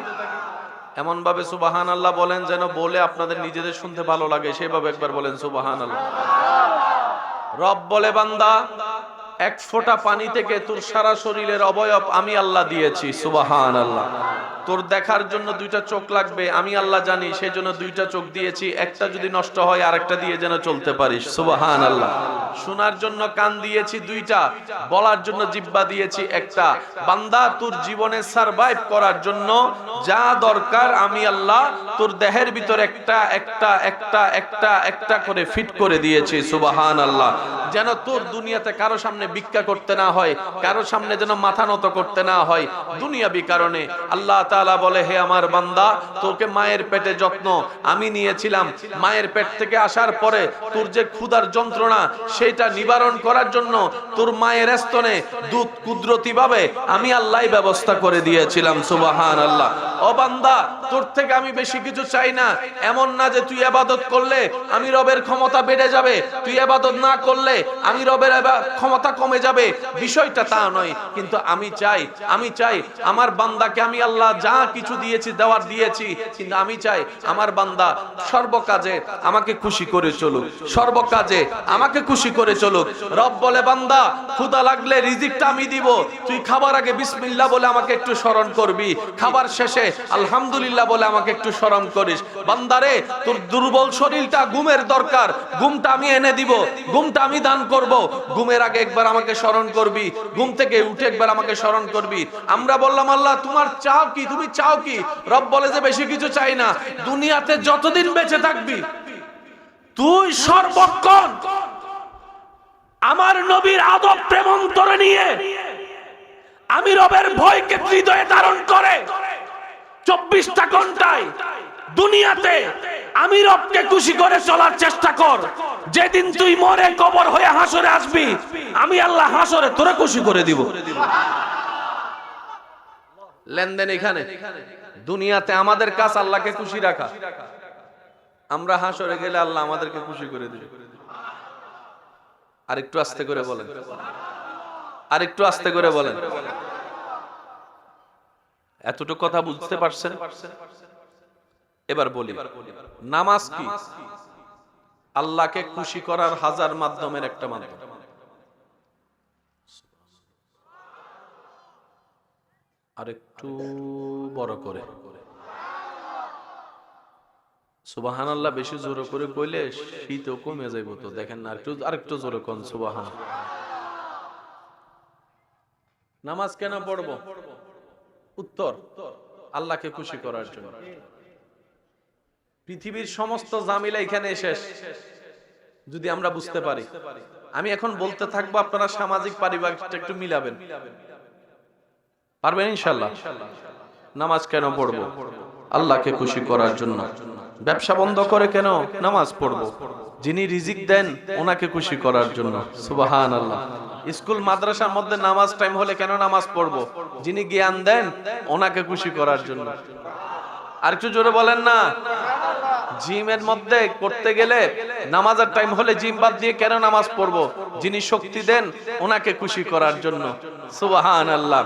এমন ভাবে সুবহানাল্লাহ বলেন যেন বলে আপনাদের নিজেদের শুনতে ভালো লাগে, সেভাবে একবার বলেন সুবহানাল্লাহ। রব বলে, বান্দা, এক ফোঁটা পানি থেকে তোর সারা শরীরের অবয়ব আমি আল্লাহ দিয়েছি। সুবহানাল্লাহ। তোর দেখার জন্য 2টা চোখ লাগবে, আমি আল্লাহ জানি, সেজন্য 2টা চোখ দিয়েছি। একটা যদি নষ্ট হয় আরেকটা দিয়ে যেন চলতে পারিস। সুবহানাল্লাহ। শোনার জন্য কান দিয়েছি 2টা, বলার জন্য জিহ্বা দিয়েছি একটা। বান্দা, তোর জীবনে সারভাইভ করার জন্য যা দরকার আমি আল্লাহ তোর দেহের ভিতর একটা একটা একটা একটা একটা করে ফিট করে দিয়েছি। সুবহানাল্লাহ। যেন তোর দুনিয়াতে কারো সামনে ভিক্ষা করতে না হয়, কারো সামনে যেন মাথা নত করতে না হয় দুনিয়াবি কারণে। আল্লাহ তাআলা বলে, হে আমার বান্দা, তোকে মায়ের পেটে যত্ন আমি নিয়েছিলাম, মায়ের পেট থেকে আসার পরে তোর যে ক্ষুধার যন্ত্রণা সেটা নিবারণ করার জন্য তোর মায়ের স্তনে দুধ কুদরতিভাবে আমি আল্লাহই ব্যবস্থা করে দিয়েছিলাম। সুবহানাল্লাহ। ও বান্দা, তোর থেকে আমি বেশি কিছু চাই না। এমন না যে তুই ইবাদত করলে আমি রবের ক্ষমতা বেড়ে যাবে, তুই ইবাদত না করলে আমি রবের ক্ষমতা কমে যাবে, বিষয়টা তা নয়। কিন্তু আমি চাই আমার বান্দাকে আমি আল্লাহ যা কিছু দিয়েছি দেওয়ার দিয়েছি, কিন্তু আমি চাই আমার বান্দা সর্বকাজে আমাকে খুশি করে চলুক, সর্বকাজে আমাকে খুশি করে চলুক। রব বলে, বান্দা ক্ষুধা লাগলে রিজিকটা আমি দিব, তুই খাবার আগে বিসমিল্লাহ বলে আমাকে একটু স্মরণ করবি, খাবার শেষে আলহামদুলিল্লাহ বলে আমাকে একটু স্মরণ করিস। বান্দারে, তোর দুর্বল শরীরটা ঘুমের দরকার, ঘুমটা আমি এনে দিব, ঘুমটা আমি দান করব। ঘুমের আগে একবার আমাকে স্মরণ করবি, ঘুম থেকে উঠে একবার আমাকে স্মরণ করবি। আমরা বললাম, আল্লাহ তোমার চাও কি, তুমি চাও কি? রব বলে যে বেশি কিছু চাই না, দুনিয়াতে যতদিন বেঁচে থাকবি তুই সর্বক্ষণ আমার নবীর আদব প্রেম অন্তরে নিয়ে, আমি রবের ভয়কে হৃদয়ে ধারণ করে 24টা ঘন্টায় দুনিয়াতে আমি রবকে খুশি করে চলার চেষ্টা কর। যেদিন তুই মরে কবর হয়ে হাসরে আসবি, আমি আল্লাহ হাসরে তোরে খুশি করে দিব। লেনদেন এখানে। দুনিয়াতে আমাদের কাজ আল্লাহকে খুশি রাখা, আমরা হাসরে গেলে আল্লাহ আমাদেরকে খুশি করে দিবে। আরেকটু আস্তে করে বলেন, আরেকটু আস্তে করে বলেন। এতটুকু কথা বুঝতে পারছেন? এবার বলি, নামাজ কি? আল্লাহকে খুশি করার হাজার মাধ্যমের একটা মাধ্যম। আরেকটু বড় করে সুবহানাল্লাহ, বেশি জোরে করে কইলে শীতও কমে যাইব তো, দেখেন না, আরেকটু জোরে কোন সুবহান। নামাজ কেন পড়ব? উত্তর, আল্লাহকে খুশি করার জন্য। পৃথিবীর সমস্ত ঝামেলা এখানে শেষ যদি আমরা বুঝতে পারি। আমি এখন বলতে থাকবো, আপনারা সামাজিক পারিবারিকটা একটু মিলাবেন, পারবেন ইনশাআল্লাহ। নামাজ কেন পড়ব? আল্লাহকে খুশি করার জন্য। ব্যবসা বন্ধ করে কেন? নামাজ পড়ব। যিনি রিজিক দেন ওনাকে খুশি করার জন্য। সুবহানাল্লাহ। স্কুল মাদ্রাসার মধ্যে নামাজ টাইম হলে কেন নামাজ পড়ব? যিনি জ্ঞান দেন ওনাকে খুশি করার জন্য। আর একটু জোরে বলেন না। জিমের মধ্যে করতে গেলে নামাজের টাইম হলে জিম বাদ দিয়ে কেন নামাজ পড়বো? যিনি শক্তি দেন ওনাকে খুশি করার জন্য। সুবহানাল্লাহ।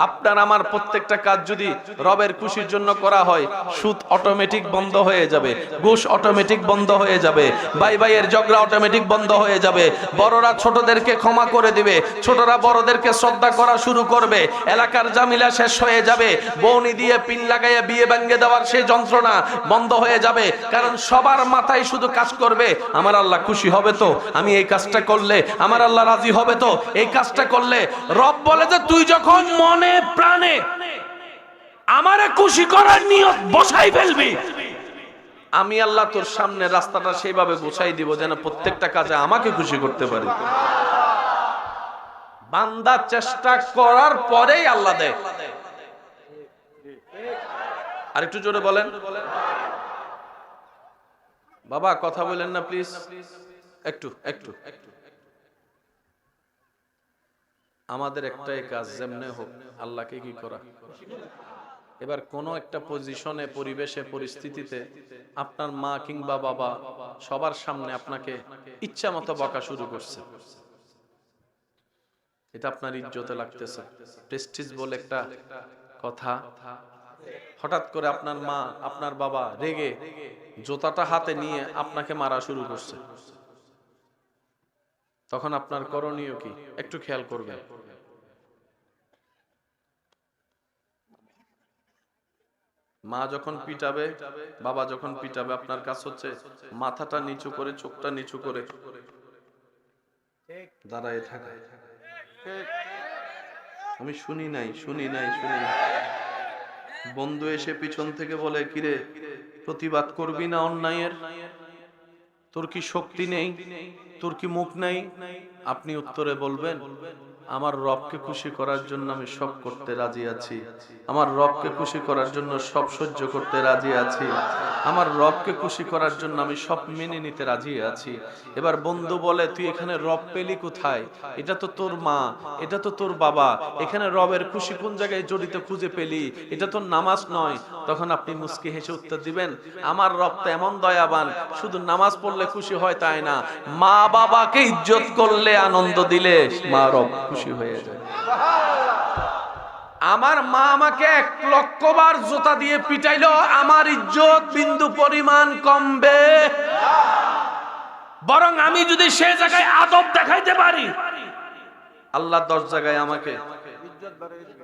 আপনার আমার প্রত্যেকটা কাজ যদি রবের খুশির জন্য করা হয়, সুদ অটোমেটিক বন্ধ হয়ে যাবে, ঘুষ অটোমেটিক বন্ধ হয়ে যাবে, ভাই ভাইয়ের ঝগড়া অটোমেটিক বন্ধ হয়ে যাবে, বড়রা ছোটদেরকে ক্ষমা করে দিবে, ছোটরা বড়দেরকে শ্রদ্ধা করা শুরু করবে, এলাকার জামিলা শেষ হয়ে যাবে, বউনি দিয়ে পিন লাগাইয়া বিয়ে ভেঙে দেওয়ার সেই যন্ত্রণা বন্ধ হয়ে যাবে। কারণ সবার মাথায় শুধু কাজ করবে, আমার আল্লাহ খুশি হবে তো, আমি এই কাজটা করলে আমার আল্লাহ রাজি হবে তো, এই কাজটা করলে। রব বলে যে তুই যখন মনে প্রাণে আমারে খুশি করার নিয়ত বসাই ফেলবি, আমি আল্লাহ তোর সামনে রাস্তাটা সেইভাবে গোছাই দিব যেন প্রত্যেকটা কাজে আমাকে খুশি করতে পারি। বান্দা চেষ্টা করার পরেই আল্লাহ দেয়। আরেকটু জোরে বলেন। বাবা কথা বলেন না প্লিজ, একটু একটু। আমাদের একটাই কাজ, যেমনে হোক আল্লাহকে কি করা। এবার কোন একটা পজিশনে, পরিবেশে, পরিস্থিতিতে আপনার মা কিংবা বাবা সবার সামনে আপনাকে ইচ্ছা মতো বকা শুরু করছে, এটা আপনার ইজ্জতে লাগতেছে, প্রেস্টিজ বলে একটা কথা। হঠাৎ করে আপনার মা আপনার বাবা রেগে জুতাটা হাতে নিয়ে আপনাকে মারা শুরু করছে, তখন আপনার করণীয় কি? একটু খেয়াল করবেন। মা যখন পিটাবে, বাবা যখন পিটাবে, আপনার কাজ হচ্ছে মাথাটা নিচু করে, চোখটা নিচু করে দাঁড়ায় থাকা। আমি শুনি নাই। বন্ধু এসে পিছন থেকে বলে, কিরে প্রতিবাদ করবি না অন্যায়ের? তোর কি শক্তি নেই, তোর কি মুখ নেই? আপনি উত্তরে বলবেন, আমার রবকে খুশি করার জন্য আমি সব করতে রাজি আছি, আমার রবকে খুশি করার জন্য সব সহ্য করতে রাজি আছি, আমার রবকে খুশি করার জন্য আমি সব মেনে নিতে রাজি আছি। এবার বন্ধু বলে, তুই এখানে রব পেলি কোথায়? এটা তো তোর মা, এটা তো তোর বাবা, এখানে রবের খুশি কোন জায়গায় জড়িত খুঁজে পেলি? এটা তো নামাজ নয়। তখন আপনি মুস্কি হেসে উত্তর দিবেন, আমার রব তো এমন দয়াবান, শুধু নামাজ পড়লে খুশি হয় তাই না, মা বাবাকে ইজ্জত করলে, আনন্দ দিলে মা রব খুশি হয়ে যায়। আমার মা আমাকে 1,00,000 বার জুতা দিয়ে পিটাইলো, আমার ইজ্জত বিন্দু পরিমাণ কমবে? বরং আমি যদি সে জায়গায় আদব দেখাইতে পারি, আল্লাহ 10 জায়গায় আমাকে ইজ্জত বাড়িয়ে দিবে।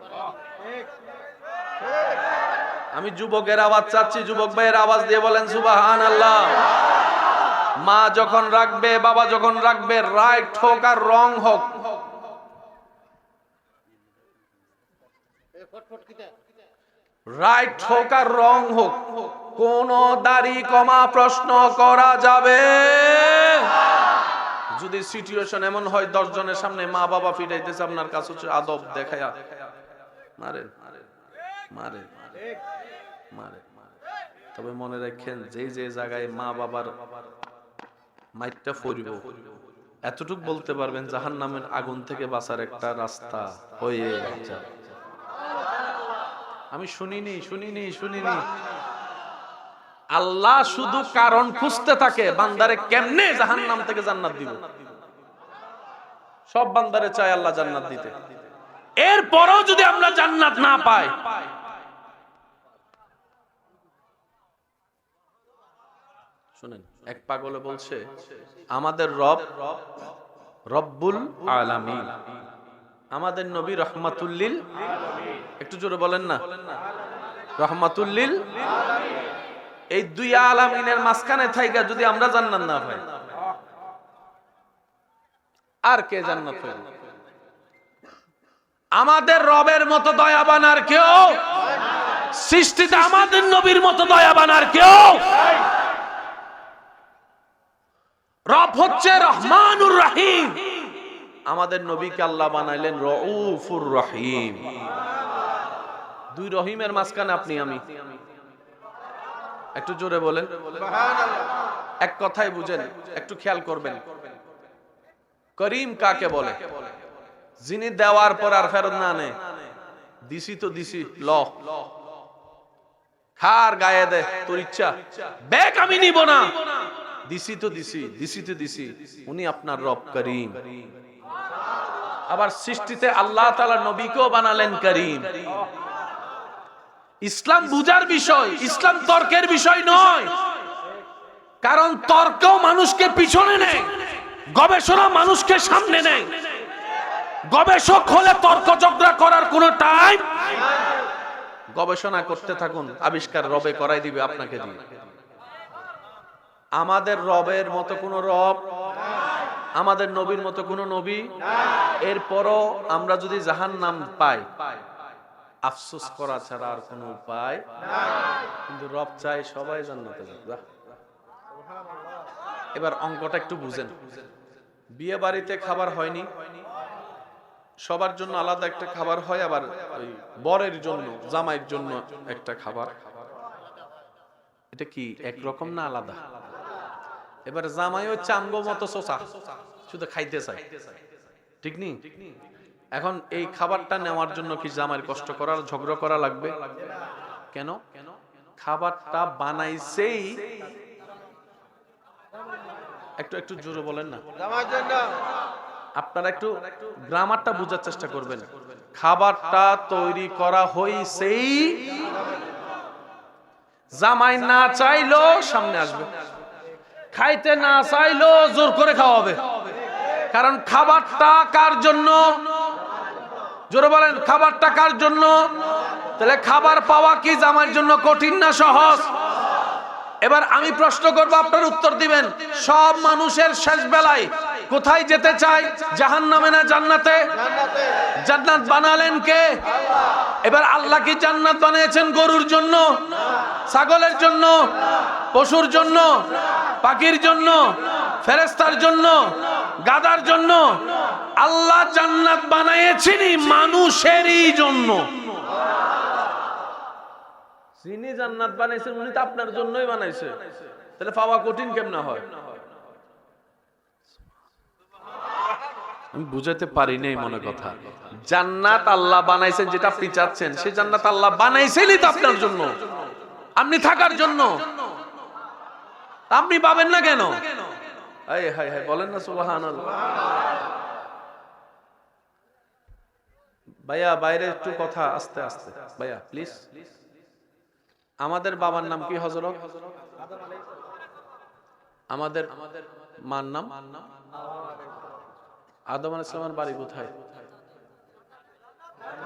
আমি যুবকের আওয়াজ চাচ্ছি, যুবক ভাইয়ের আওয়াজ দিয়ে বলেন সুবহানাল্লাহ। মা যখন রাখবে, বাবা যখন রাখবে, রাইট হোক আর রং হোক, রাইট হোক আর রং হোক, কোন দাড়ি কমা প্রশ্ন করা যাবে? যদি সিচুয়েশন এমন হয় 10 জনের সামনে মা বাবা ফিরাইতেছে, আপনার কাছে হচ্ছে আদব দেখায়া মারেন মারেন মারেন। তবে মনে রাখেন, যে যে জায়গায় মা বাবার মাইটটা ফরিব, এতটুকু বলতে পারবেন জাহান্নামের আগুন থেকে বাঁচার একটা রাস্তা হয়ে যাবে। আমি শুনিনি। আল্লাহ শুধু কারণ খুঁজতে থাকে, বান্দারে কেমনে জাহান্নাম থেকে জান্নাত দিব। সব বান্দারে চায় আল্লাহ জান্নাত দিতে, এরপরও যদি আমরা জান্নাত না পাই, শুনেন, এক পাগলে বলছে, আমাদের রব রব্বুল আলামিন, আমাদের নবী রহমাতুল্লিল আলামিন। একটু জোরে বলেন না, রহমাতুল্লিল আলামিন। এই দুই আলামিনের মাঝখানে থাইকা যদি আমরা জান্নাত না পাই, আর কে জান্নাত পাবে? আমাদের রবের মতো দয়াবান আর কেউ সৃষ্টিতে, আমাদের নবীর মতো দয়াবান আর কেউ? রব হচ্ছে রহমানুর রহিম, আমাদের নবীকে আল্লাহ বানাইলেন রউফুর রহিম। দুই রহিমের মাঝখানে আপনি আমি। একটু জোরে বলেন সুবহানাল্লাহ। এক কথাই বুঝেন, একটু খেয়াল করবেন, করিম কাকে বলে? যিনি দেওয়ার পর আর ফেরত না নেয়। দিছি তো দিছি, ল খার গায়ে দে, তোর ইচ্ছা, ব্যাগ আমি নিব না, দিছি তো দিছি। উনি আপনার রব করিম। আবার সৃষ্টিতে আল্লাহ তাআলা নবীকেও বানালেন করিম। ইসলাম বুঝার বিষয়, ইসলাম তর্কের বিষয় নয়। কারণ তর্কও মানুষকে পিছনে নেয়, গবেষণা মানুষকে সামনে নেয়। গবেষক হলে তর্ক ঝগড়া করার কোনো টাইম। গবেষণা করতে থাকুন, আবিষ্কার রবে করাই দিবে আপনাকে দিয়ে। আমাদের রবের মতো কোন রব, আমাদের নবীর মতো কোন নবী। এরপরও আমরা যদি জাহান্নাম পাই, আফসোস করা ছাড়া আর কোনো উপায় নাই। কিন্তু রব চাই সবাই জান্নাতে যাক। এবার অঙ্কটা একটু বুঝেন। বিয়ে বাড়িতে খাবার হয়নি, সবার জন্য আলাদা একটা খাবার হয়, আবার ওই বরের জন্য, জামাইয়ের জন্য একটা খাবার। এটা কি একরকম না আলাদা? এবার জামাই হচ্ছে আমগো মতো সোসা, শুধু খাইতে চাই, ঠিক নি? এখন এই খাবারটা নেওয়ার জন্য কি জামাইয়ের কষ্ট করার, ঝগড়া করা লাগবে? কেন? খাবারটা বানাইছেই, একটু জোরে বলেন না, আপনারা একটু গ্রামারটা বোঝার চেষ্টা করবেন। খাবারটা তৈরি করা হইছেই, জামাই না চাইলো সামনে আসবে, খাইতে না চাইলো জোর করে খাওয়াবে। কারণ খাবারটা কার জন্য? জোরে বলেন, খাবারটা কার জন্য? তাহলে খাবার পাওয়া কি জামাইয়ের জন্য কঠিন না সহজ? এবার আমি প্রশ্ন করব, আপনার উত্তর দিবেন। সব মানুষের শেষ বেলায় কোথায় যেতে চায়? জাহান্নামে না জান্নাতে? জান্নাত বানালেন কে? আল্লাহ। এবার আল্লাহ কি জান্নাত বানিয়েছেন গরুর জন্য, ছাগলের জন্য, পশুর জন্য, পাখির জন্য, ফেরেশতার জন্য, গাধার জন্য? আল্লাহ জান্নাত বানিয়েছেন মানুষেরই জন্য। যিনি জান্নাত বানাইছেন উনি তো আপনার জন্যই বানাইছে, তাহলে পাওয়া কঠিন কেমনে হয়? আমি বুঝাতে পারি নাই মনে কথা। জান্নাত আল্লাহ বানাইছেন, যেটা আপনি চাচ্ছেন সেই জান্নাত আল্লাহ বানাইছেনই তো আপনার জন্য, আপনি থাকার জন্য। আপনি পাবেন না কেন? এই হাই হাই বলেন না সুবহানাল্লাহ। ভাইয়া বাইরে একটু কথা আস্তে আস্তে, ভাইয়া প্লিজ। আমাদের বাবার নাম কি হযরত? আমাদের মার নাম আদম আলাইহিস সালামের বাড়ি কোথায়?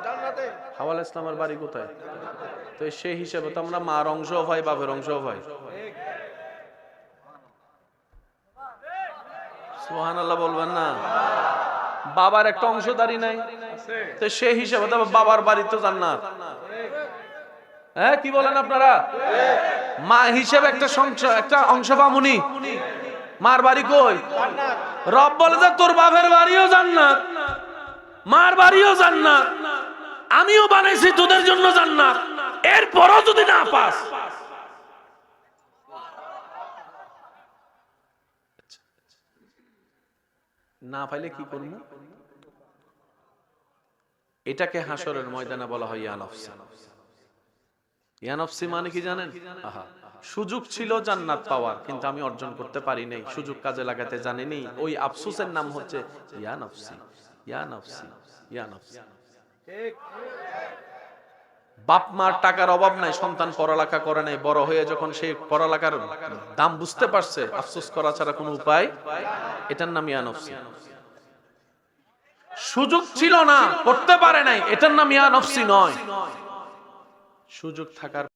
জান্নাতে। হাওয়া আলাইহিস সালামের বাড়ি কোথায়? তো সেই হিসাবে তো আমরা মার অংশও ভাই, বাবার অংশও ভাই। সুবহানাল্লাহ বলবেন না? বাবার একটা অংশদারি নাই, তো সেই হিসাবে তো বাবার বাড়ি তো জান্নাত। হ্যাঁ কি বলেন আপনারা? মা হিসেবে একটা অংশ পামুনি। মার বাড়ি কই? রব বলে যে তোর বাপের বাড়িও জান্নাত, মার বাড়িও জান্নাত, আমিও বানাইছি তোদের জন্য জান্নাত, এরপরও যদি না পাস, না পাইলে কি করব? এটাকে হাসরের ময়দানে বলা হয় ইয়া নফসি। ইয়া নফসি মানে কি জানেন? আহা, সুযোগ ছিল জান্নাত পাওয়ার, কিন্তু আমি অর্জন করতে পারি নাই, সুযোগ কাজে লাগাতে জানিনি। ওই আফসোসের নাম হচ্ছে ইয়া নফসি, ইয়া নফসি, ইয়া নফসি। বাপ মার টাকার অভাব নাই, সন্তান পড়ালেখা করে নাই, বড় হয়ে যখন সেই পড়ালেখার দাম বুঝতে পারছে, আফসোস করা ছাড়া কোনো উপায়, এটার নাম ইয়া নফসি। সুযোগ ছিল না, করতে পারে নাই, এটার নাম ইয়া নফসি নয়। সুযোগ থাকার